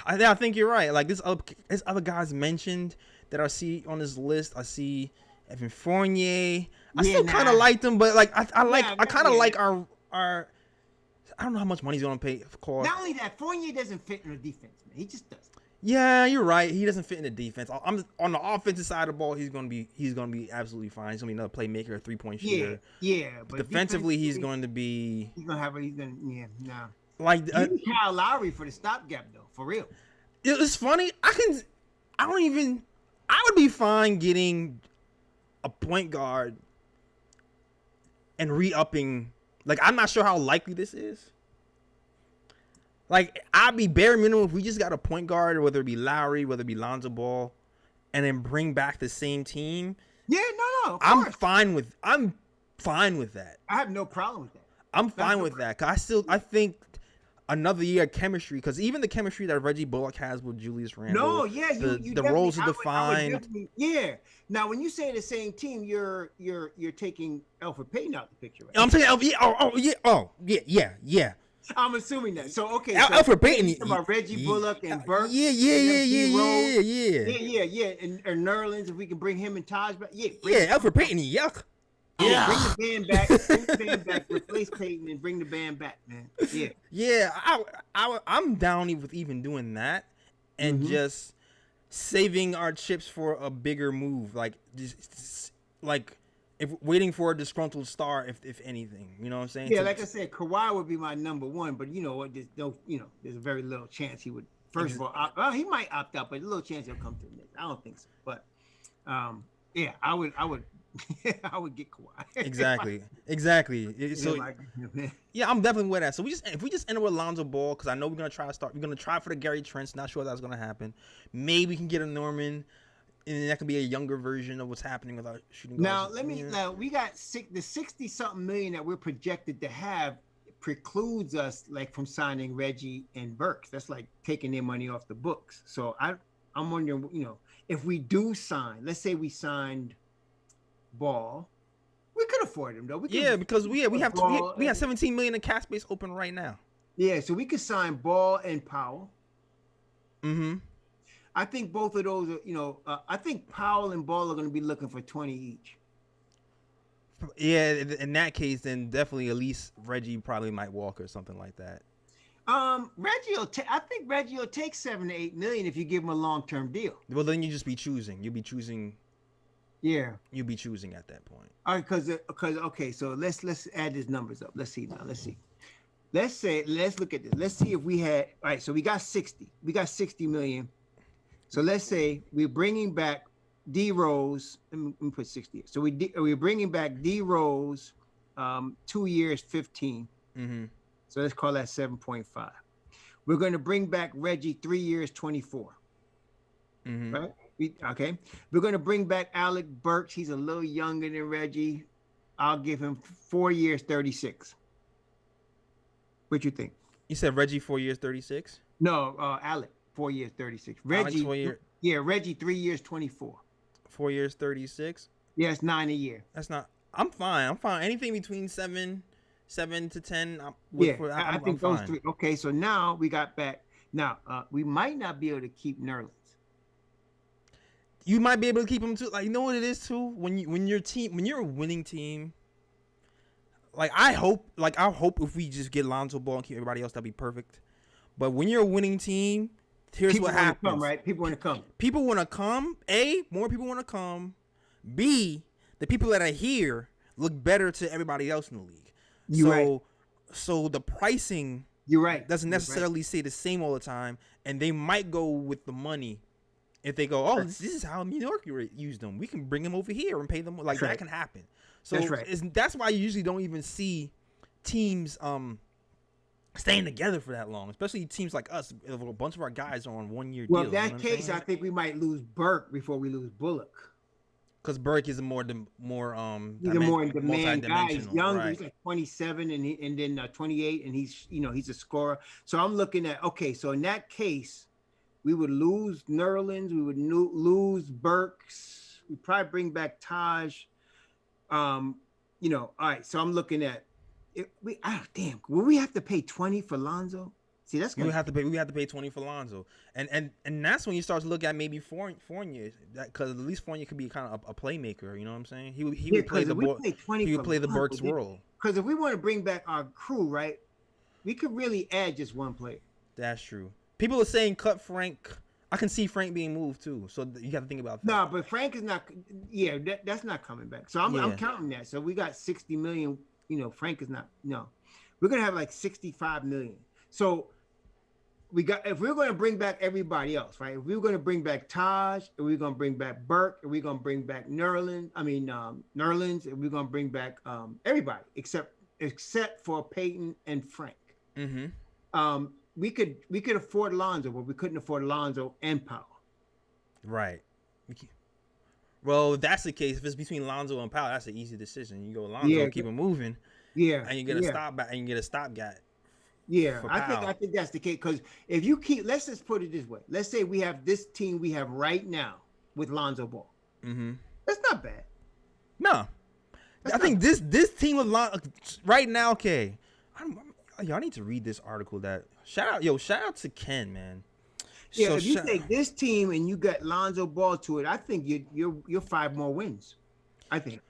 I think you're right. Like there's other guys mentioned that I see on this list. I see Evan Fournier. I still kind of like them, but like I kind of like our. I don't know how much money he's gonna pay for. Not only that, Fournier doesn't fit in the defense, man. He just doesn't. Yeah, you're right. He doesn't fit in the defense. I'm on the offensive side of the ball. He's gonna be absolutely fine. He's gonna be another playmaker, a 3-point shooter. Yeah. But defensively, he's going to be. He's gonna nah. Like Kyle Lowry for the stopgap though, for real. It's funny. I would be fine getting a point guard and re-upping. Like, I'm not sure how likely this is. Like, I'd be bare minimum if we just got a point guard, or whether it be Lowry, whether it be Lonzo Ball, and then bring back the same team. Yeah, no. I'm fine with that. I have no problem with that. I'm fine with that. 'Cause I think another year of chemistry, because even the chemistry that Reggie Bullock has with Julius Randle. No, yeah, the roles are defined. Yeah. Now, when you say the same team, you're taking Alfred Payton out the picture, right? I'm saying, yeah. I'm assuming that. So okay, Alfred Payton. About Reggie Bullock and Burks. Yeah. And Nerlens, if we can bring him and Taj back. Yeah. Alfred Payton. Yuck. Yeah. Bring the band back. Replace Payton and bring the band back, man. Yeah. Yeah, I'm down with even doing that, and just saving our chips for a bigger move, like just like if waiting for a disgruntled star, if anything, you know what I'm saying? Yeah, like I said, Kawhi would be my number one, but you know what? There's a very little chance he would. First of all, he might opt out, but a little chance he'll come to the Knicks. I don't think so, but yeah, I would I would get Kawhi. Exactly. So yeah, I'm definitely with that. So if we just enter with Lonzo Ball, because I know we're gonna try for the Gary Trent. Not sure that's gonna happen. Maybe we can get a Norman, and that could be a younger version of what's happening with our shooting guards. Now we got the 60-something million that we're projected to have precludes us like from signing Reggie and Burks. That's like taking their money off the books. So I'm wondering, if we do sign, let's say we signed Ball, we could afford him though. Because we have 17 million in cap space open right now. Yeah, so we could sign Ball and Powell. Mm-hmm. I think both of those are, I think Powell and Ball are going to be looking for 20 each. Yeah, in that case, then definitely at least Reggie probably might walk or something like that. I think Reggie will take 7 to 8 million if you give him a long-term deal. Well, then you just be choosing. You'll be choosing. Yeah. You'll be choosing at that point. All right, because okay, so let's add these numbers up. Let's see now. Let's look at this. Let's see if we had. All right, so we got 60. We got 60 million. So let's say we're bringing back D Rose. Let me put 60. So we're bringing back D Rose, 2 years, 15. Mm-hmm. So let's call that 7.5. We're going to bring back Reggie 3 years, 24. Mm-hmm. Right? Okay. We're going to bring back Alec Burks. He's a little younger than Reggie. I'll give him 4 years, 36. What you think? You said Reggie 4 years, 36. No, Alec 4 years, 36. Alex, Reggie, 4 year, yeah, Reggie 3 years, 24. 4 years, 36. Yeah, it's 9 a year. That's not. I'm fine. I'm fine. Anything between 7 to 10. I think those three. Okay, so now we got back. Now we might not be able to keep Nerlens. You might be able to keep him too. Like, you know what it is too. When you're a winning team. Like I hope if we just get Lonzo Ball and keep everybody else, that'd be perfect. But when you're a winning team, here's what happens. Come, right? People want to come. People want to come. A, more people want to come. B, the people that are here look better to everybody else in the league. So the pricing doesn't necessarily stay the same all the time, and they might go with the money. If they go, oh, this is how New York used them. We can bring them over here and pay them. Like that can happen. So that's why you usually don't even see teams staying together for that long, especially teams like us. If a bunch of our guys are on 1 year deals. Well, in that case, I think we might lose Burke before we lose Bullock. Because Burke is a more he's a more in demand guy. He's young. Right. He's like 27 and then 28, and he's a scorer. So I'm looking at so in that case, we would lose Nerlens, we would lose Burks, we probably bring back Taj. All right. So I'm looking at it. Will we have to pay 20 for Lonzo? See, that's we have to pay 20 for Lonzo, and that's when you start to look at maybe Fournier, because at least Fournier could be kind of a playmaker. You know what I'm saying? He would play the Burks role. Because if we want to bring back our crew, right, we could really add just one player. That's true. People are saying cut Frank. I can see Frank being moved too, so you got to think about that. No, but Frank is not. Yeah, that's not coming back. So I'm counting that. So we got 60 million. Frank is not. No, we're gonna have like 65 million. So if we're going to bring back everybody else, right? If we're going to bring back Taj, if we're going to bring back Burke, if we're going to bring back Nerlens, if we're going to bring back everybody except for Peyton and Frank. Mm-hmm. We could afford Lonzo, but we couldn't afford Lonzo and Powell. Right. Well, if that's the case, if it's between Lonzo and Powell, that's an easy decision. You go Lonzo, keep him moving. Yeah. And you get a stopgap. Yeah, I think that's the case. Because if you let's just put it this way. Let's say we have this team we have right now with Lonzo Ball. Mm-hmm. That's not bad. No. I think this team with Lonzo right now, okay. I need to read this article shout out to Ken, man. Yeah, so if you take this team and you got Lonzo Ball to it, I think you're 5 more wins. I think.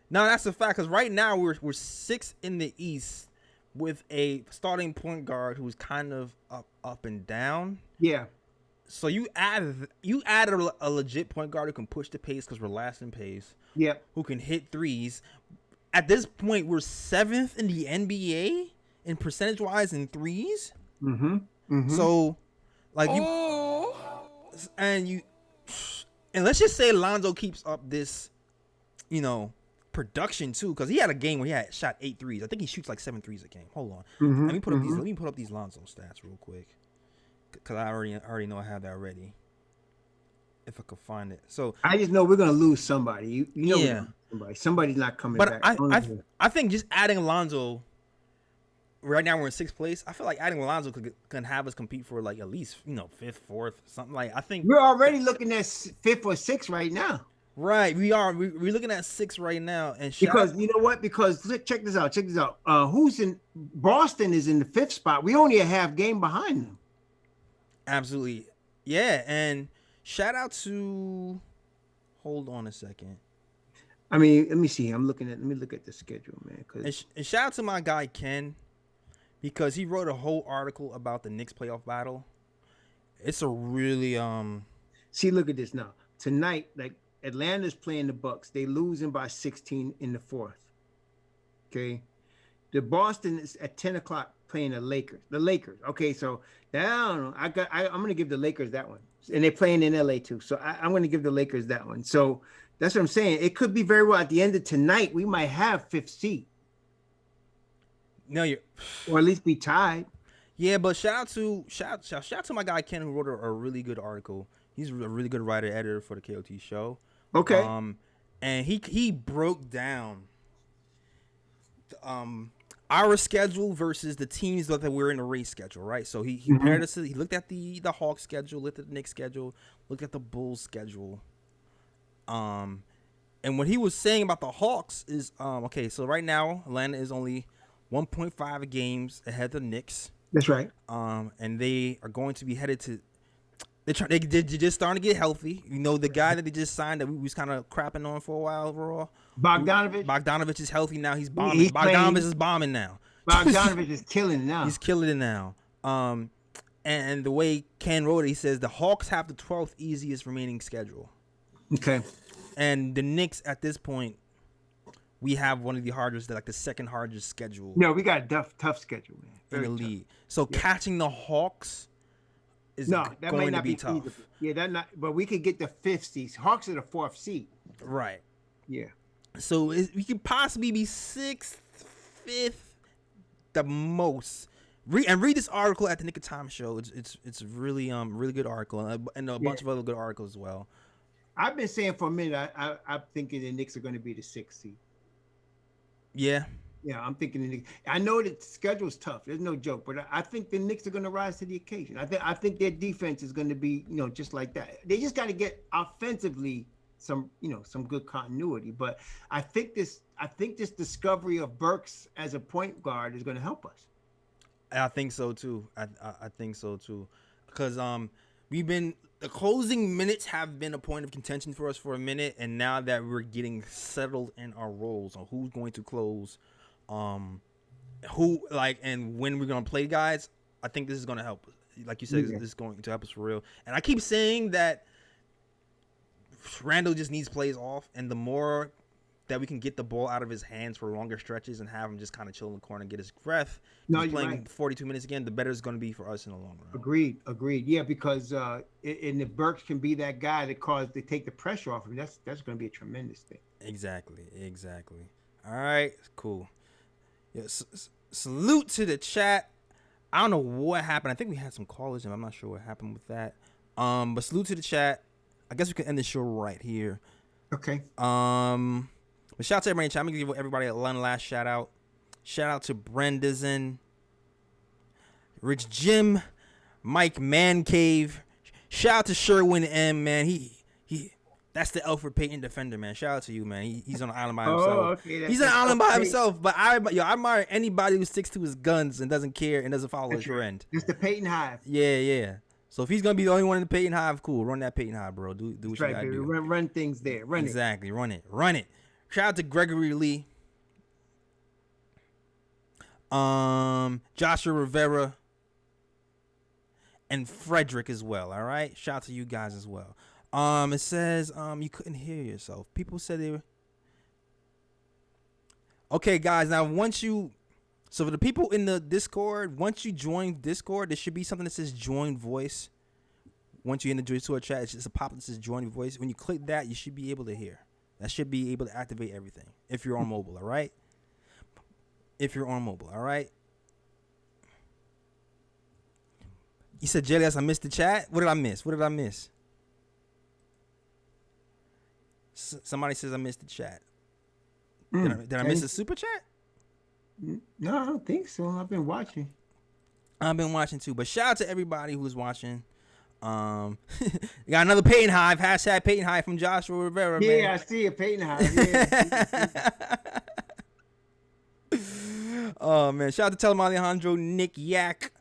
No, that's a fact. Because right now we're 6th in the East with a starting point guard who's kind of up and down. Yeah. So you added a legit point guard who can push the pace because we're last in pace. Yeah. Who can hit threes. At this point, we're 7th in the NBA in percentage wise in threes. Mm-hmm. Mm-hmm. So, like and let's just say Lonzo keeps up this, production too, because he had a game where he had shot 8 threes. I think he shoots like 7 threes a game. Hold on, let me put up these Lonzo stats real quick, because I already know I have that ready. If I could find it, so I just know we're gonna lose somebody. Somebody's not coming back. But I think just adding Lonzo. Right now we're in 6th place. I feel like adding Lonzo can have us compete for like at least 5th, 4th, something like. I think we're already looking at 5th or 6th right now. Right, we are. We're looking at 6 right now, and because you know what? Because check this out. Who's in Boston is in the 5th spot. We only a half game behind them. Absolutely, yeah. And shout out to. Hold on a second. I mean, let me see. Let me look at the schedule, man. And shout out to my guy Ken, because he wrote a whole article about the Knicks playoff battle. It's a really See, look at this now. Tonight, like. Atlanta's playing the Bucks. They losing by 16 in the 4th. Okay. The Boston is at 10 o'clock playing the Lakers. Okay, so I don't know. I'm gonna give the Lakers that one. And they're playing in LA too. So I'm gonna give the Lakers that one. So that's what I'm saying. It could be very well at the end of tonight, we might have 5th seed. No, or at least be tied. Yeah, but shout out to my guy Ken, who wrote a really good article. He's a really good writer editor for the KOT show. Okay. And he broke down our schedule versus the teams that we're in the race schedule, right? So he compared us to, he looked at the Hawks schedule, looked at the Knicks schedule, looked at the Bulls schedule. And what he was saying about the Hawks is, okay, so right now Atlanta is only 1.5 games ahead of the Knicks. That's right. And they are going to be headed to. They're just starting to get healthy. You know, the guy that they just signed that we was kind of crapping on for a while overall. Bogdanovich is healthy now. He's bombing. Bogdanovich is bombing now. Bogdanovich is killing it now. He's killing it now. And the way Ken wrote it, he says the Hawks have the 12th easiest remaining schedule. Okay. And the Knicks at this point, we have one of the hardest, like the second hardest schedule. No, we got a tough schedule, man. In the league. So catching the Hawks is going to be tough. Feasible. Yeah, that not. But we could get the 5th seed. Hawks are the 4th seed. Right. Yeah. So we could possibly be 6th, 5th, the most. Read this article at the Nick of Time show. It's really really good article and a bunch of other good articles as well. I've been saying for a minute. I'm thinking the Knicks are going to be the 6th seed. Yeah. Yeah, I'm thinking the Knicks. I know that the schedule's tough. There's no joke, but I think the Knicks are going to rise to the occasion. I think their defense is going to be, just like that. They just got to get offensively some good continuity. But I think this discovery of Burks as a point guard is going to help us. I think so too. I think so too, because the closing minutes have been a point of contention for us for a minute, and now that we're getting settled in our roles on who's going to close, and when we're gonna play guys, I think this is gonna help. Like you said, this is going to help us for real. And I keep saying that Randle just needs plays off, and the more that we can get the ball out of his hands for longer stretches and have him just kind of chill in the corner and get his breath. He's playing right. 42 minutes again, the better it's going to be for us in the long run. Agreed. Yeah, because and if Burks can be that guy to take the pressure off him, that's going to be a tremendous thing. Exactly. All right, cool. Yeah, salute to the chat. I don't know what happened. I think we had some callers, and I'm not sure what happened with that. But salute to the chat. I guess we can end the show right here. Okay. But shout out to everybody in chat. I'm going to give everybody one last shout out. Shout out to Brendazen, Rich Jim, Mike Mancave. Shout out to Sherwin M, man. He that's the Alfred Payton defender, man. Shout out to you, man. He's on an island by himself. Okay, he's on an island by himself. But I admire anybody who sticks to his guns and doesn't care and doesn't follow his trend. It's the Payton Hive. Yeah. So if he's gonna be the only one in the Payton Hive, cool. Run that Payton Hive, bro. Do what you gotta do. Run things there. Run No, I don't think so. I've been watching too. But shout out to everybody who's watching. You got another Payton Hive. # Payton Hive from Joshua Rivera, man. Yeah, I see a Payton Hive. Yeah. Oh, man. Shout out to Telem Alejandro, Nick Yak.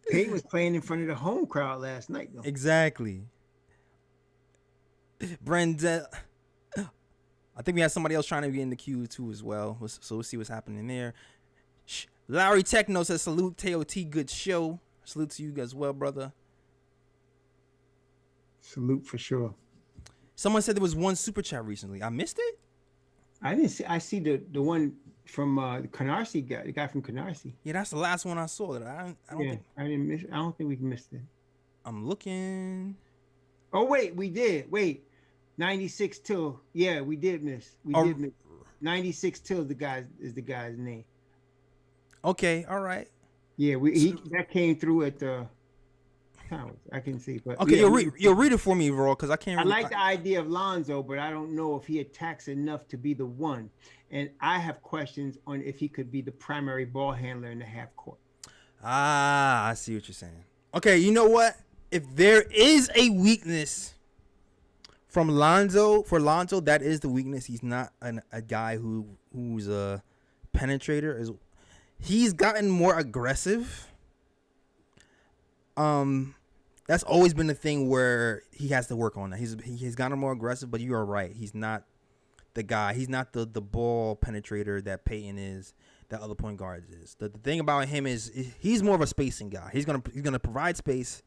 Payton was playing in front of the home crowd last night, though. Exactly. Brenda. I think we have somebody else trying to get in the queue, too, as well. So we'll see what's happening there. Larry Techno says, salute, TOT, good show. Salute to you as well, brother. Salute for sure. Someone said there was one super chat recently. I missed it? I didn't see. I see the one from the Canarsie guy, the guy from Canarsie. Yeah, that's the last one I saw. That I didn't miss. I don't think we missed it. I'm looking. Oh wait, we did. Wait, 96 till. Yeah, we did miss. We did miss. 96 till is the guy's name. Okay, all right. Yeah, that came through at the. I can see, but Okay, yeah, you'll read it for me, Raw, because I can't. I like the idea of Lonzo, but I don't know if he attacks enough to be the one. And I have questions on if he could be the primary ball handler in the half court. I see what you're saying. Okay, you know what? If there is a weakness from Lonzo, that is the weakness. He's not a guy who's a penetrator. He's gotten more aggressive. That's always been the thing where he has to work on that. He's gotten more aggressive, but you are right. He's not the guy. He's not the ball penetrator that Peyton is, that other point guards is. The thing about him is he's more of a spacing guy. He's gonna provide space.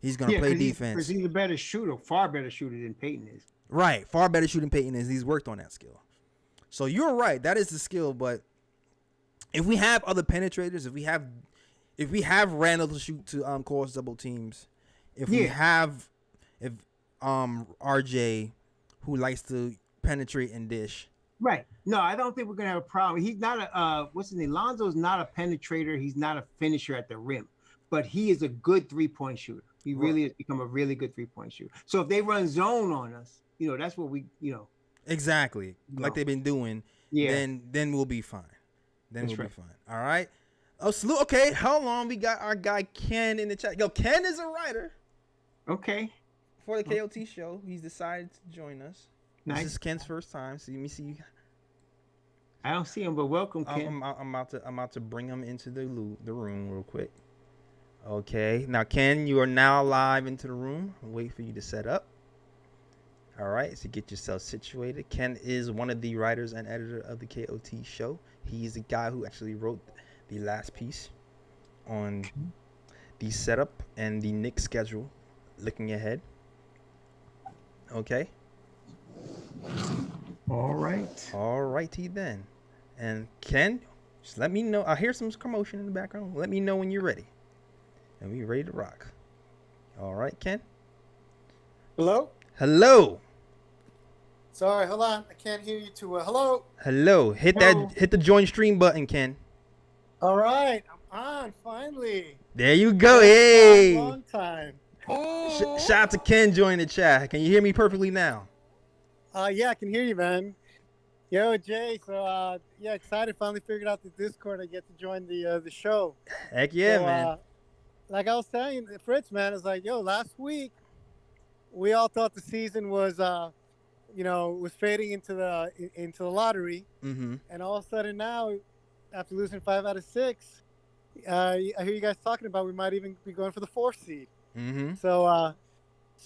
He's gonna play defense. Because he's a better shooter, far better shooter than Peyton is. Right, far better shooting Peyton is. He's worked on that skill. So you're right. That is the skill. But if we have other penetrators, if we have Randle to shoot to cause double teams, if RJ who likes to penetrate and dish. Right. No, I don't think we're gonna have a problem. He's not a what's his name? Lonzo's not a penetrator. He's not a finisher at the rim, but he is a good 3-point shooter. He really has become a really good 3-point shooter. So if they run zone on us, that's what we, Exactly. Like they've been doing. Yeah. Then we'll be fine. Then That's we'll right. be fine. All right. Oh, salute. Okay, hold on. We got our guy Ken in the chat. Yo, Ken is a writer Okay. for the KOT show. He's decided to join us. Nice. This is Ken's first time. So let me see. I don't see him, but welcome, Ken. I'm about to bring him into the room real quick. Okay. Now, Ken, you are now live into the room. I'll wait for you to set up. All right. So get yourself situated. Ken is one of the writers and editor of the KOT show. He's the guy who actually wrote the last piece on the setup and the Knicks schedule looking ahead. Okay. All right. All righty then. And Ken, just let me know. I hear some commotion in the background. Let me know when you're ready. And we ready to rock. All right, Ken? Hello? Hello. Sorry, hold on. I can't hear you too well. Hello? Hello. Hit the join stream button, Ken. All right. I'm on, finally. There you go. Hey. Long time. Shout out to Ken joining the chat. Can you hear me perfectly now? Yeah, I can hear you, man. Yo, Jay. So, excited. Finally figured out the Discord. I get to join the show. Heck yeah, So, man. Like I was telling Fritz, man, it's like, last week we all thought the season was, was fading into the lottery, Mm-hmm. and all of a sudden now, after losing 5 out of 6, I hear you guys talking about we might even be going for the 4th seed. Mm-hmm. So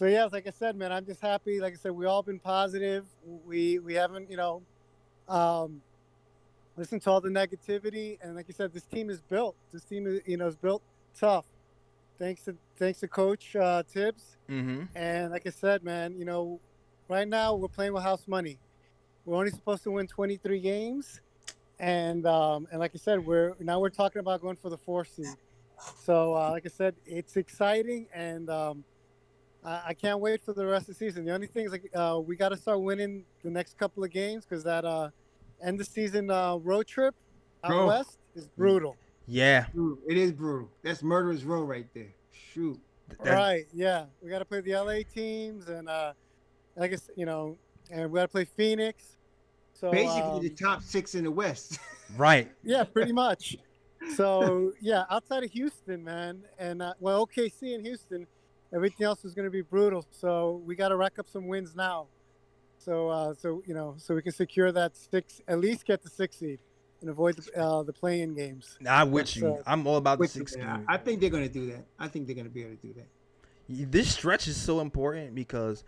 yeah, like I said, man, I'm just happy. Like I said, we all been positive. We haven't, listened to all the negativity, and like you said, this team is built. This team is, is built tough. Thanks to Coach Tibbs. Mm-hmm. And like I said, man, right now we're playing with house money. We're only supposed to win 23 games, and like I said, we're talking about going for the 4th seed. So like I said, it's exciting, and I can't wait for the rest of the season. The only thing is we got to start winning the next couple of games, because that end of season road trip out west is brutal. Yeah. It is brutal. That's murderer's row right there. Shoot. Right. Yeah. We got to play the LA teams, and I guess and we got to play Phoenix. So Basically, the top 6 in the West. Right. yeah, pretty much. So yeah, outside of Houston, man, and OKC and Houston, everything else is going to be brutal. So we got to rack up some wins now. So so we can secure that 6, at least get the 6th seed, and avoid the play-in games. I'm with you. I'm all about the 6 Yeah, game. I think they're going to do that. I think they're going to be able to do that. This stretch is so important because,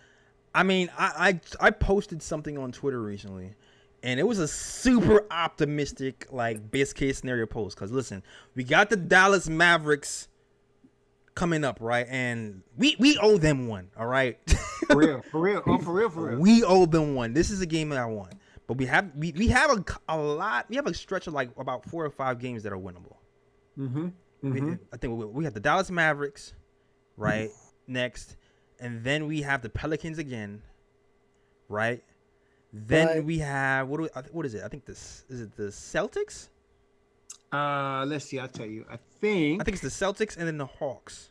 I posted something on Twitter recently, and it was a super optimistic, best case scenario post. Because listen, we got the Dallas Mavericks coming up, right? And we owe them one, all right? For real. Oh, for real. We owe them one. This is a game that I want. But we have a lot. We have a stretch of about 4 or 5 games that are winnable. Mm-hmm. I think we have the Dallas Mavericks, right? Next, and then we have the Pelicans again, right? Then we have what is it? I think is it the Celtics? Let's see. I'll tell you. I think it's the Celtics and then the Hawks.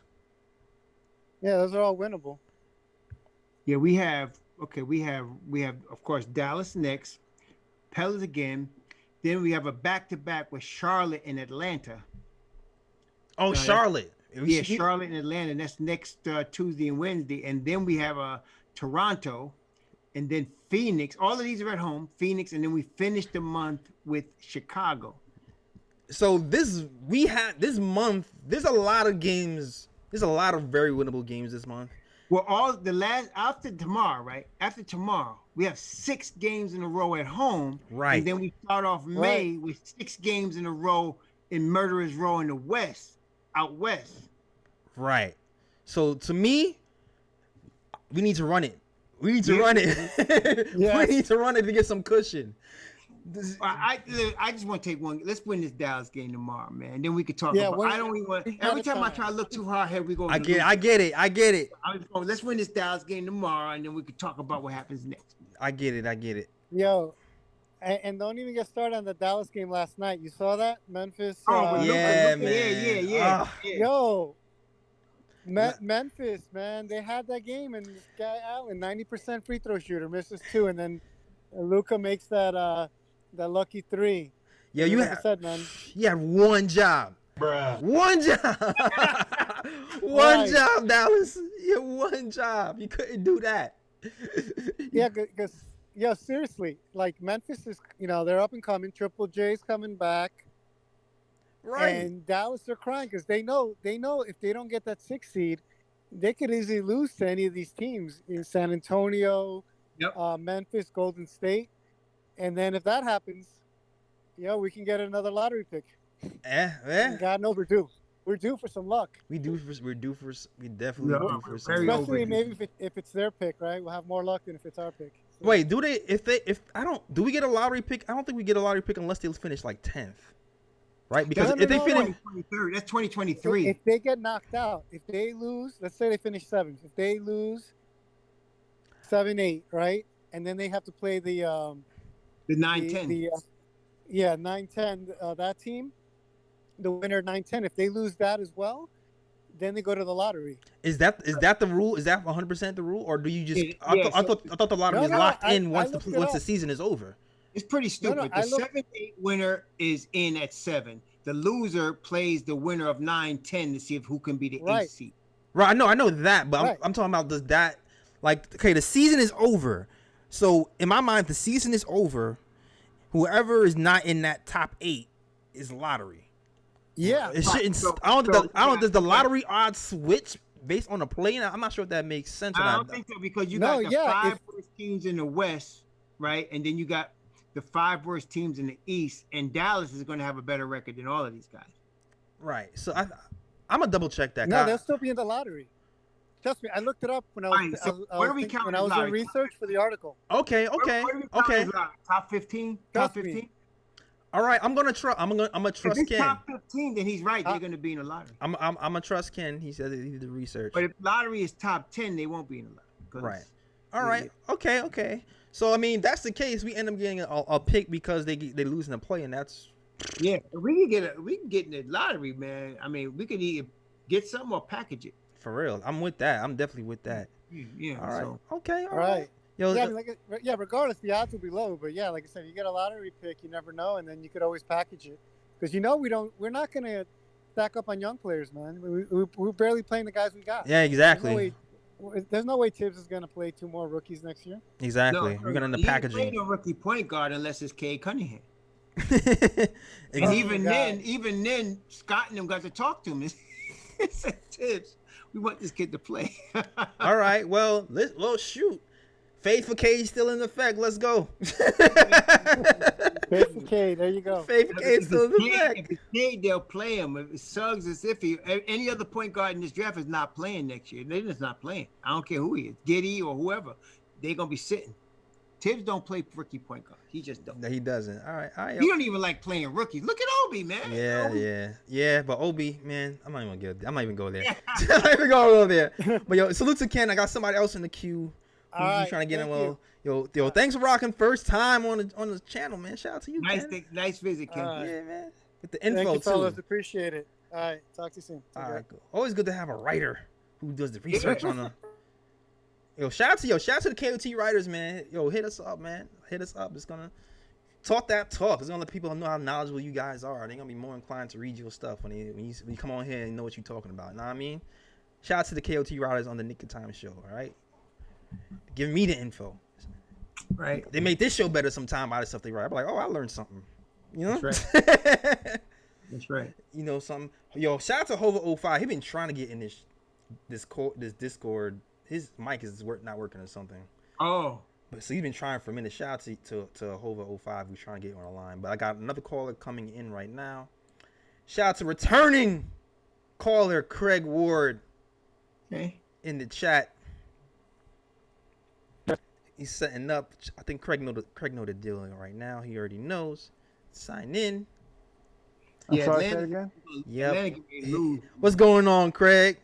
Yeah, those are all winnable. Yeah, we have of course Dallas next, Pelicans again. Then we have a back-to-back with Charlotte and Atlanta. Oh, Charlotte. Yeah, Charlotte and Atlanta. And that's next Tuesday and Wednesday. And then we have Toronto, and then Phoenix. All of these are at home. Phoenix, and then we finish the month with Chicago. So this month. There's a lot of games. There's a lot of very winnable games this month. Well, after tomorrow, right? After tomorrow, we have 6 games in a row at home. Right. And then we start off May with 6 games in a row in Murderers Row in the West, out west. Right. So to me, we need to run it. We need to run it. We need to run it to get some cushion. I just want to take one. Let's win this Dallas game tomorrow, man. And then we could talk about. I don't even want. Every time I try to look too hard, here we go. I get it. Let's win this Dallas game tomorrow, and then we could talk about what happens next. I get it. Yo, and don't even get started on the Dallas game last night. You saw that? Memphis. Man. Yeah. Yo, Memphis, man, they had that game, and this guy Allen, 90% free throw shooter, misses 2, and then Luka makes that lucky 3. Yeah, you have one job. Bruh. One job. One job, Dallas. Yeah, one job. You couldn't do that. Yeah, because seriously, like Memphis is, they're up and coming. Triple J's coming back. Right. And Dallas, they're crying because they know if they don't get that 6th seed, they could easily lose to any of these teams in San Antonio, Memphis, Golden State. And then if that happens, we can get another lottery pick. And God knows we're due. We're due for some luck. We definitely due for some Especially luck. maybe if it's their pick, right? We'll have more luck than if it's our pick. So. Wait, do we get a lottery pick? I don't think we get a lottery pick unless they finish like 10th. Right? Because if they finish, that's 2023. If they get knocked out, if they lose, let's say they finish 7th. If they lose 7-8, right? And then they have to play the 9-10. 9-10, that team, the winner 9-10. If they lose that as well, then they go to the lottery. Is that the rule? Is that 100% the rule, or do you just? I thought the lottery is locked in once the season is over. It's pretty stupid. The 7-8 winner is in at 7. The loser plays the winner of 9-10 to see who can be the 8th seed. Right. I know that, but I'm talking about, does that, like, okay, the season is over. So in my mind, the season is over. Whoever is not in that top 8 is lottery. Yeah. It shouldn't. I don't. Does the lottery odds switch based on the play? I'm not sure if that makes sense. I don't think so, because you got the 5 worst teams in the West, right? And then you got the 5 worst teams in the East, and Dallas is going to have a better record than all of these guys. Right. So I'm gonna double check that. No, they'll still be in the lottery. Trust me, I looked it up when I was doing research for the article. Okay. Top 15. Top 15. All right, I'm gonna trust If it's Ken. top 15, then he's right. They're going to be in the lottery. I'm gonna trust Ken. He said he did the research. But if lottery is top 10, they won't be in the lottery. Right. All right. Okay. So I mean, that's the case. We end up getting a pick because they lose in the play, and that's. Yeah, we can get in the lottery, man. I mean, we could either get something or package it. For real, I'm with that. I'm definitely with that. Yeah. All right. So. Okay. All right. Yo, regardless, the odds will be low. But yeah, like I said, you get a lottery pick, you never know, and then you could always package it because we're not gonna stack up on young players, man. We're barely playing the guys we got. Yeah, exactly. There's no way Tibbs is gonna play 2 more rookies next year. Exactly. No, we're gonna end up packaging. You ain't no rookie point guard unless it's Cade Cunningham. And Oh, even then, Scott and them got to talk to him. It said, Tibbs, we want this kid to play. All right. Well, shoot. Faith for Cade still in effect. Let's go. Faith for Cade. There you go. Faith for Cade still in effect. If it's Cade, they'll play him. If it's Suggs, as if any other point guard in this draft is not playing next year. They're just not playing. I don't care who he is, Giddy or whoever. They're gonna be sitting. Tibbs don't play rookie point guard. He just don't. No, he doesn't. All right. He don't even like playing rookies. Look at Obi, man. Yeah. But Obi, man, I'm not even go there. I'm not even go there. But yo, salute to Ken. I got somebody else in the queue. Who's trying to get in? Yo, thanks for rocking first time on the channel, man. Shout out to you, Ken. Nice visit, Ken. Yeah, man. With the info Thank you, too. fellas. Appreciate it. All right, talk to you soon. All right, cool. Always good to have a writer who does the research on the. Shout out to the KOT writers, man. Yo, hit us up, man. Hit us up. It's gonna talk that talk. It's gonna let people know how knowledgeable you guys are. They're gonna be more inclined to read your stuff when you come on here and know what you're talking about. You know what I mean? Shout out to the KOT writers on the Knick of Time show. All right, giving me the info. Right. They make this show better sometime by the stuff they write. I'm like, oh, I learned something. You know? That's right. That's right. You know something. Yo, shout out to Hover05. He been trying to get in this Discord. His mic is not working or something. Oh. But so he's been trying for a minute. Shout out to Hover05 who's trying to get on the line. But I got another caller coming in right now. Shout out to returning caller Craig Ward. Okay. In the chat. He's setting up. I think Craig know the deal right now. He already knows. Sign in. I'm sorry, say it again? Yep. What's going on, Craig?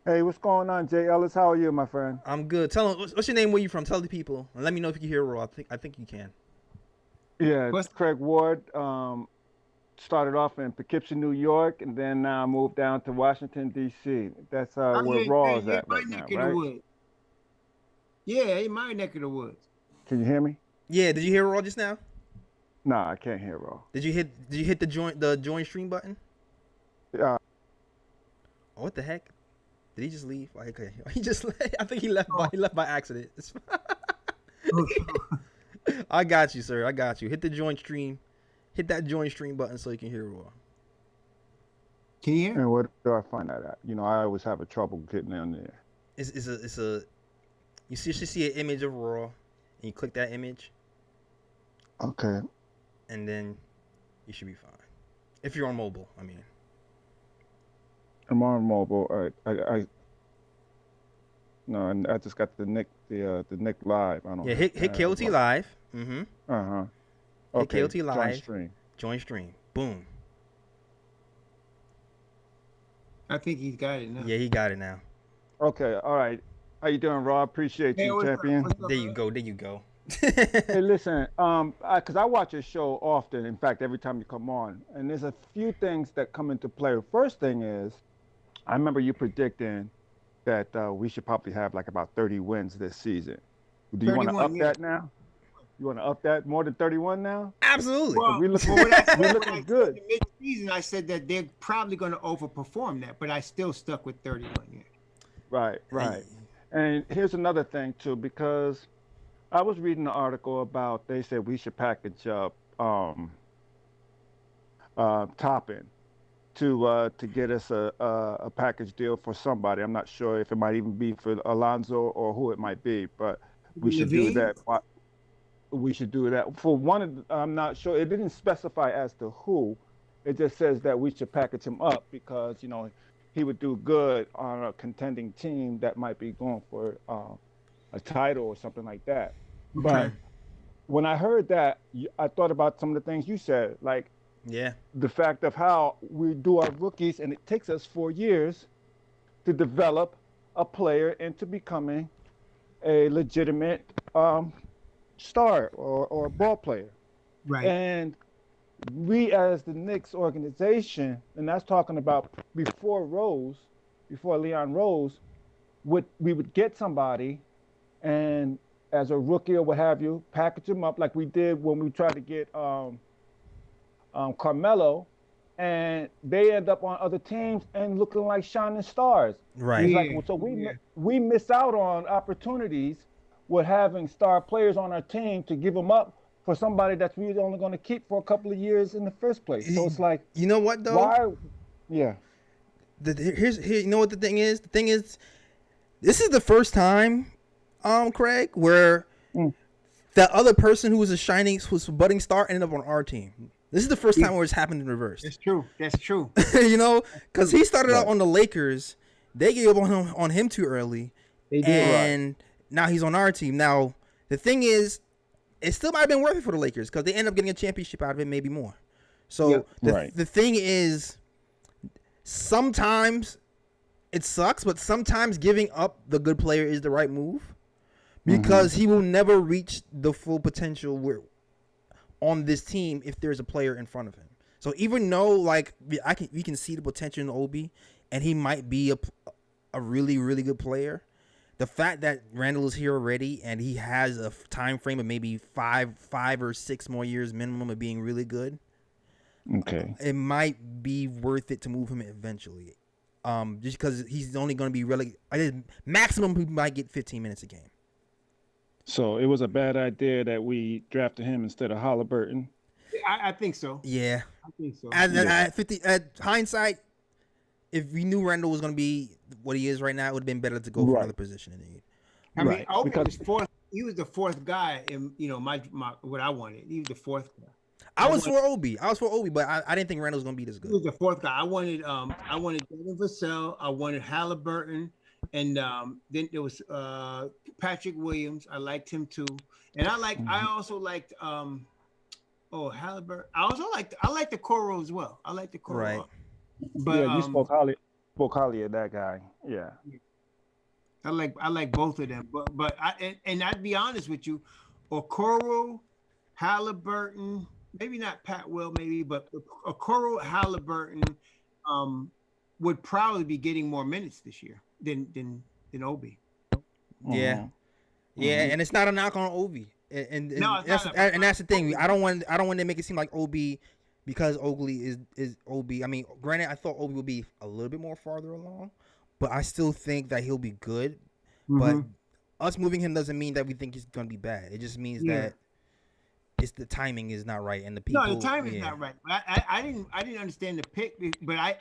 Hey, what's going on, Jay Ellis? How are you, my friend? I'm good. Tell him what's your name, where you from? Tell the people. And let me know if you can hear Raw. I think you can. Yeah, it's Craig Ward. Started off in Poughkeepsie, New York, and then now moved down to Washington, D.C. That's where Raw is at right now, right? Yeah, in my neck of the woods. Can you hear me? Yeah, did you hear Raw just now? No, I can't hear Raw. Did you hit the join stream button? Yeah. Oh, what the heck? Did he just leave? Okay. He just I think he left by accident. I got you, sir. I got you. Hit the join stream. Hit that join stream button so you can hear Raw. Can you hear? And where do I find that at? You know, I always have a trouble getting in there. You should see an image of Raw, and you click that image. Okay. And then you should be fine. If you're on mobile, I mean. I'm on mobile. No, and I just got the Knick live. I don't. Yeah, hit KOT live. Mm-hmm. Uh-huh. Okay. Hit KOT live. Join stream. Join stream. Boom. I think he's got it now. Yeah, he got it now. Okay. All right. How you doing, Raw? Appreciate you, champion. There you go. Hey, listen, because I watch your show often. In fact, every time you come on, and there's a few things that come into play. The first thing is, I remember you predicting that we should probably have like about 30 wins this season. Do you want to up that now? You want to up that more than 31 now? Absolutely. Well, we're looking good. Mid-season, I said that they're probably going to overperform that, but I still stuck with 31. Yeah. Right. And here's another thing too, because I was reading an article about, they said we should package up Toppin to get us a package deal for somebody. I'm not sure if it might even be for Alonzo or who it might be, but we should do that. We should do that for one. I'm not sure. It didn't specify as to who. It just says that we should package him up because, you know, he would do good on a contending team that might be going for a title or something like that. Okay. But when I heard that, I thought about some of the things you said, like the fact of how we do our rookies, and it takes us 4 years to develop a player into becoming a legitimate star or ball player. Right. And we as the Knicks organization, and that's talking about before Leon Rose, we would get somebody and as a rookie or what have you, package him up like we did when we tried to get Carmelo, and they end up on other teams and looking like shining stars. Right. Like, so we miss out on opportunities with having star players on our team to give them up for somebody that's really only going to keep for a couple of years in the first place. So it's like, you know what though? Why? Yeah. You know what the thing is? The thing is, this is the first time, Craig, where that other person who was a budding star ended up on our team. This is the first time where it's happened in reverse. That's true. You know, because he started out on the Lakers. They gave up on him too early. They did. And now he's on our team. Now, the thing is, it still might have been worth it for the Lakers because they end up getting a championship out of it, maybe more. So the thing is, sometimes it sucks, but sometimes giving up the good player is the right move because he will never reach the full potential on this team if there's a player in front of him. So even though we can see the potential in Obi, and he might be a really, really good player. The fact that Randle is here already and he has a time frame of maybe five or 6 more years minimum of being really good. Okay. It might be worth it to move him eventually. Just because he's only going to be really, maximum he might get 15 minutes a game. So it was a bad idea that we drafted him instead of Halliburton. I think so. Yeah. I think so. At hindsight, if we knew Randle was going to be what he is right now, it would have been better to go for another position in the need. I mean, Right, Obi because- was fourth. He was the fourth guy in my what I wanted. He was the fourth guy. I was for Obi, but I didn't think Randle was going to be this He was good. the fourth guy. I wanted Devin Vassell. I wanted Halliburton, and then there was Patrick Williams. I liked him too, and I also liked Halliburton. I liked the Coro as well. I liked the Coro. Right. But yeah, you spoke highly of that guy. Yeah. I like both of them. But I'd be honest with you, Okoro, Halliburton, maybe not Pat Will, but Okoro, Halliburton would probably be getting more minutes this year than Obi. Yeah. Yeah, and it's not a knock on Obi. And No, it's that's, not and that's the thing. I don't want to make it seem like Obi because Oakley is Obi. I mean, granted, I thought Obi would be a little bit more farther along, but I still think that he'll be good. But us moving him doesn't mean that we think he's going to be bad. It just means that it's the timing is not right and the people. No, the timing is not right. But I didn't understand the pick, but I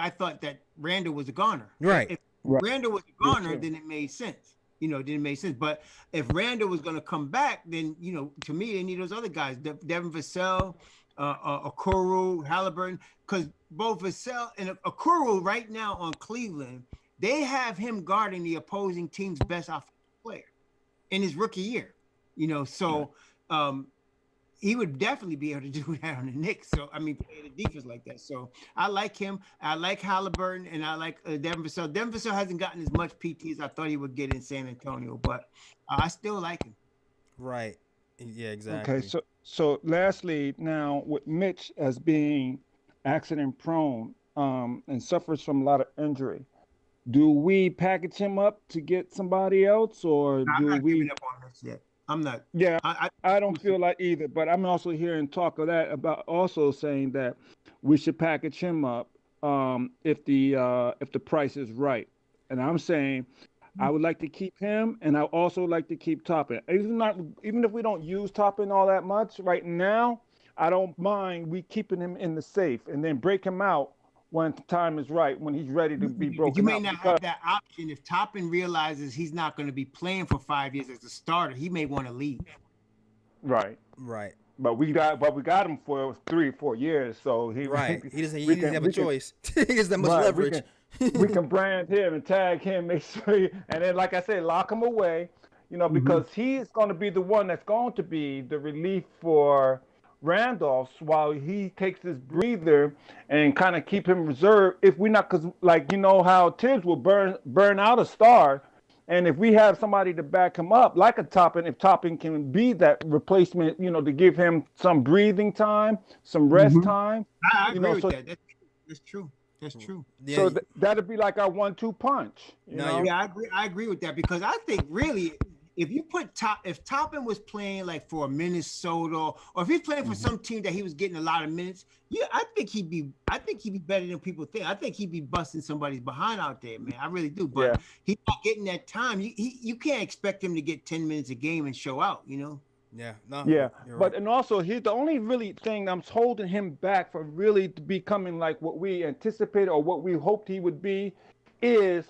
thought that Randle was a goner. Right. If Randle was a goner, then it made sense. Didn't make sense. But if Randle was going to come back, then to me, they need those other guys, Devin Vassell, Okoro, Halliburton, because both Vassell and Okoro right now on Cleveland, they have him guarding the opposing team's best offensive player in his rookie year. So he would definitely be able to do that on the Knicks. So play the defense like that. So I like him. I like Halliburton, and I like Devin Vassell. Devin Vassell hasn't gotten as much PT as I thought he would get in San Antonio, but I still like him. Right. Yeah, exactly. Okay, so lastly, now with Mitch as being accident prone and suffers from a lot of injury, do we package him up to get somebody else, or I'm do not we? giving up on this yet. I'm not. Yeah, I don't feel like either, but I'm also hearing talk of that about also saying that we should package him up if the price is right, and I'm saying I would like to keep him, and I also like to keep Toppin. Even if we don't use Toppin all that much right now, I don't mind we keeping him in the safe and then break him out when the time is right, when he's ready to be broken out. You may not have that option if Toppin realizes he's not going to be playing for 5 years as a starter. He may want to leave. Right. But we got him for 3 or 4 years, so he doesn't have a choice. He doesn't have much leverage. We can brand him and tag him, make sure, and then like I said, lock him away. Because he's going to be the one that's going to be the relief for Randolph while he takes this breather and kind of keep him reserved. If we're not, because how Tibbs will burn out a star, and if we have somebody to back him up, like a Toppin, if Toppin can be that replacement, to give him some breathing time, some rest time. I agree with that. That's true. That's true. Yeah, so that'd be like our 1-2 punch. Yeah, I agree with that, because I think really, if Toppin was playing like for Minnesota, or if he's playing for some team that he was getting a lot of minutes, I think he'd be better than people think. I think he'd be busting somebody's behind out there, man. I really do. But he's not getting that time. You can't expect him to get 10 minutes a game and show out, Yeah. No. Yeah, you're but right. and also he's the only really thing that's holding him back from really becoming like what we anticipated or what we hoped he would be is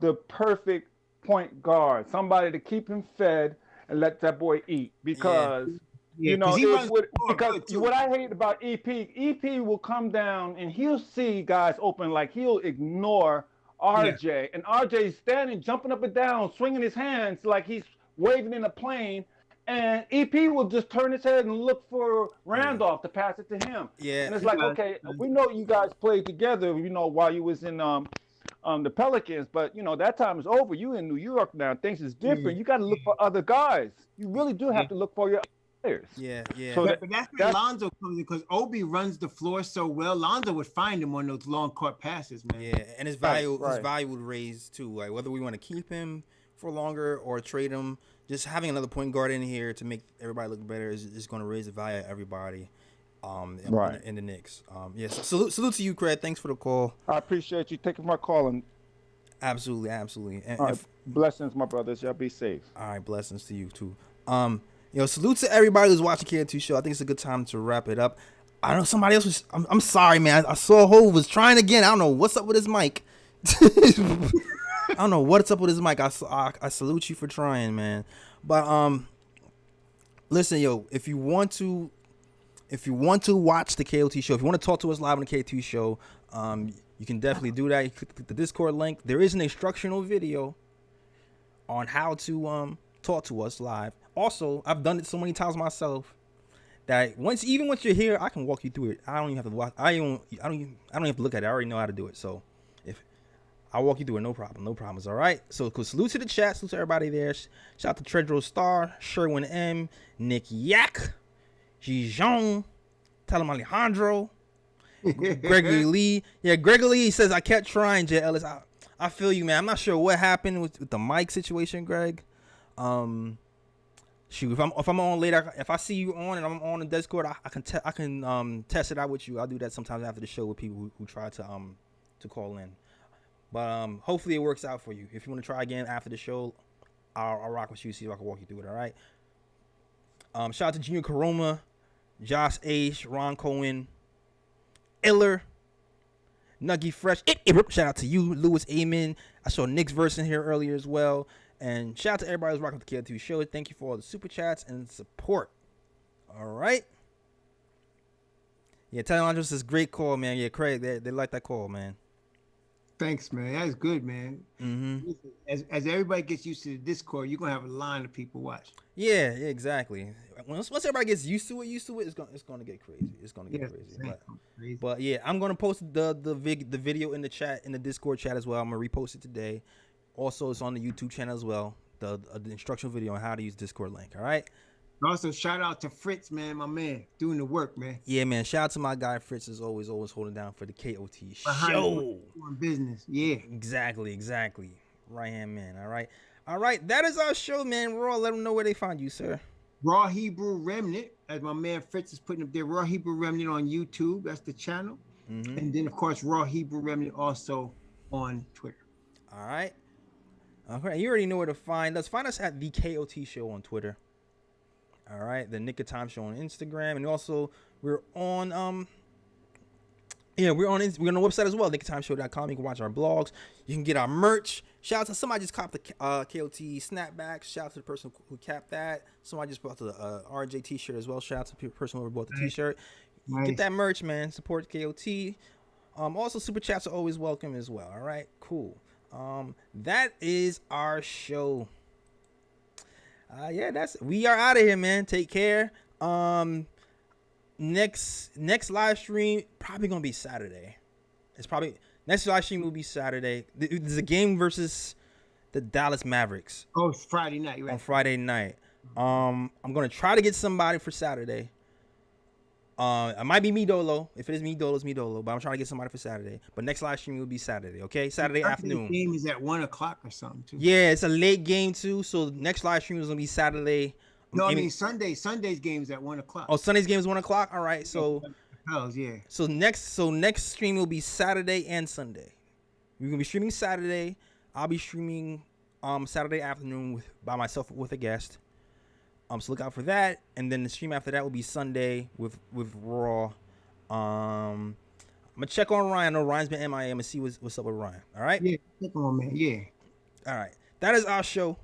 the perfect point guard, somebody to keep him fed and let that boy eat, because what I hate about EP will come down and he'll see guys open, like he'll ignore RJ, and RJ's standing, jumping up and down, swinging his hands like he's waving in a plane. And EP will just turn his head and look for Randolph to pass it to him. Yeah. And it's like, okay, we know you guys played together, while you was in the Pelicans, but that time is over. You in New York now. Things is different. You got to look for other guys. You really do have to look for players. Yeah, yeah. So But that's where Lonzo comes in because Obi runs the floor so well. Lonzo would find him on those long court passes, man. Yeah, and his value would raise too. Like whether we want to keep him for longer or trade him, just having another point guard in here to make everybody look better is going to raise the value of everybody. In the Knicks. Yes. Salute to you, Craig. Thanks for the call. I appreciate you taking my call. And absolutely. And, all right, blessings, my brothers. Y'all be safe. All right, blessings to you too. Salute to everybody who's watching KOT Show. I think it's a good time to wrap it up. I know somebody else was. I'm sorry, man. I saw Hov was trying again. I don't know what's up with his mic. I don't know what's up with his mic. I salute you for trying, man. But listen, yo, if you want to watch the KOT Show, if you want to talk to us live on the KOT Show, you can definitely do that. You click the Discord link. There is an instructional video on how to talk to us live. Also, I've done it so many times myself that once you're here, I can walk you through it. I don't even have to watch. I don't even have to look at it. I already know how to do it. So if I'll walk you through it, no problem. No problems. All right. So salute to the chat. Salute to everybody there. Shout out to Tredro Star, Sherwin M, Nick Yak, Gijon, tell him Alejandro, Gregory Lee. Yeah, Gregory Lee says I kept trying, Jay Ellis. I feel you, man. I'm not sure what happened with the mic situation, Greg. Shoot, if I'm on later, if I see you on and I'm on the Discord, I can test it out with you. I'll do that sometimes after the show with people who try to call in. But hopefully it works out for you. If you want to try again after the show, I'll rock with you, see if I can walk you through it. All right. Shout out to Junior Karoma, Josh H, Ron Cohen, Iller, Nuggy Fresh. Shout out to you, Lewis Amen. I saw Knicks verse in here earlier as well. And shout out to everybody who's rocking with the KOT Show. Thank you for all the super chats and support. All right. Yeah, Taylor says great call, man. Yeah, Craig, they like that call, man. Thanks, man. That's good, man. Mm-hmm. As everybody gets used to the Discord, you're gonna have a line of people watch. Yeah, exactly. Once everybody gets used to it, it's gonna get crazy. It's gonna get crazy. But yeah, I'm gonna post the video in the chat, in the Discord chat as well. I'm gonna repost it today. Also, it's on the YouTube channel as well. The instructional video on how to use Discord link. All right. Also, shout out to Fritz, man, my man, doing the work, man. Yeah, man. Shout out to my guy Fritz, is always holding down for the KOT Behind Show. Doing business, yeah. Exactly. Right hand man. All right. That is our show, man. Raw, let them know where they find you, sir. Raw Hebrew Remnant, as my man Fritz is putting up there. Raw Hebrew Remnant on YouTube. That's the channel. Mm-hmm. And then, of course, Raw Hebrew Remnant also on Twitter. All right. Okay, you already know where to find us. Find us at the KOT Show on Twitter. All right, the Knick of Time Show on Instagram, and also we're on we're on the website as well, knickoftimeshow.com. You can watch our blogs. You can get our merch. Shout out to somebody just copped the KOT snapback. Shout out to the person who capped that. Somebody just bought the RJ t-shirt as well. Shout out to the person who bought the t-shirt. Nice. Get that merch, man. Support KOT. Also super chats are always welcome as well. All right, cool. That is our show. We are out of here, man. Take care. Next live stream probably gonna be Saturday. Next live stream will be Saturday. There's a game versus the Dallas Mavericks. Oh, it's Friday night, right? On Friday night. I'm gonna try to get somebody for Saturday. It might be me Dolo. If it is me Dolo, it's me Dolo. But I'm trying to get somebody for Saturday. But next live stream will be Saturday, okay? Saturday afternoon. The game is at 1:00 or something too. Yeah, it's a late game too. So next live stream is gonna be Saturday. No, I mean Sunday. Sunday's game is at 1:00. Oh, Sunday's game is 1:00. All right, so yeah. So next stream will be Saturday and Sunday. We're gonna be streaming Saturday. I'll be streaming Saturday afternoon by myself with a guest. So look out for that, and then the stream after that will be Sunday with Raw. I'm gonna check on Ryan. I know Ryan's been MIA. I'm gonna see what's up with Ryan. All right. Yeah, check on man. Yeah. All right. That is our show.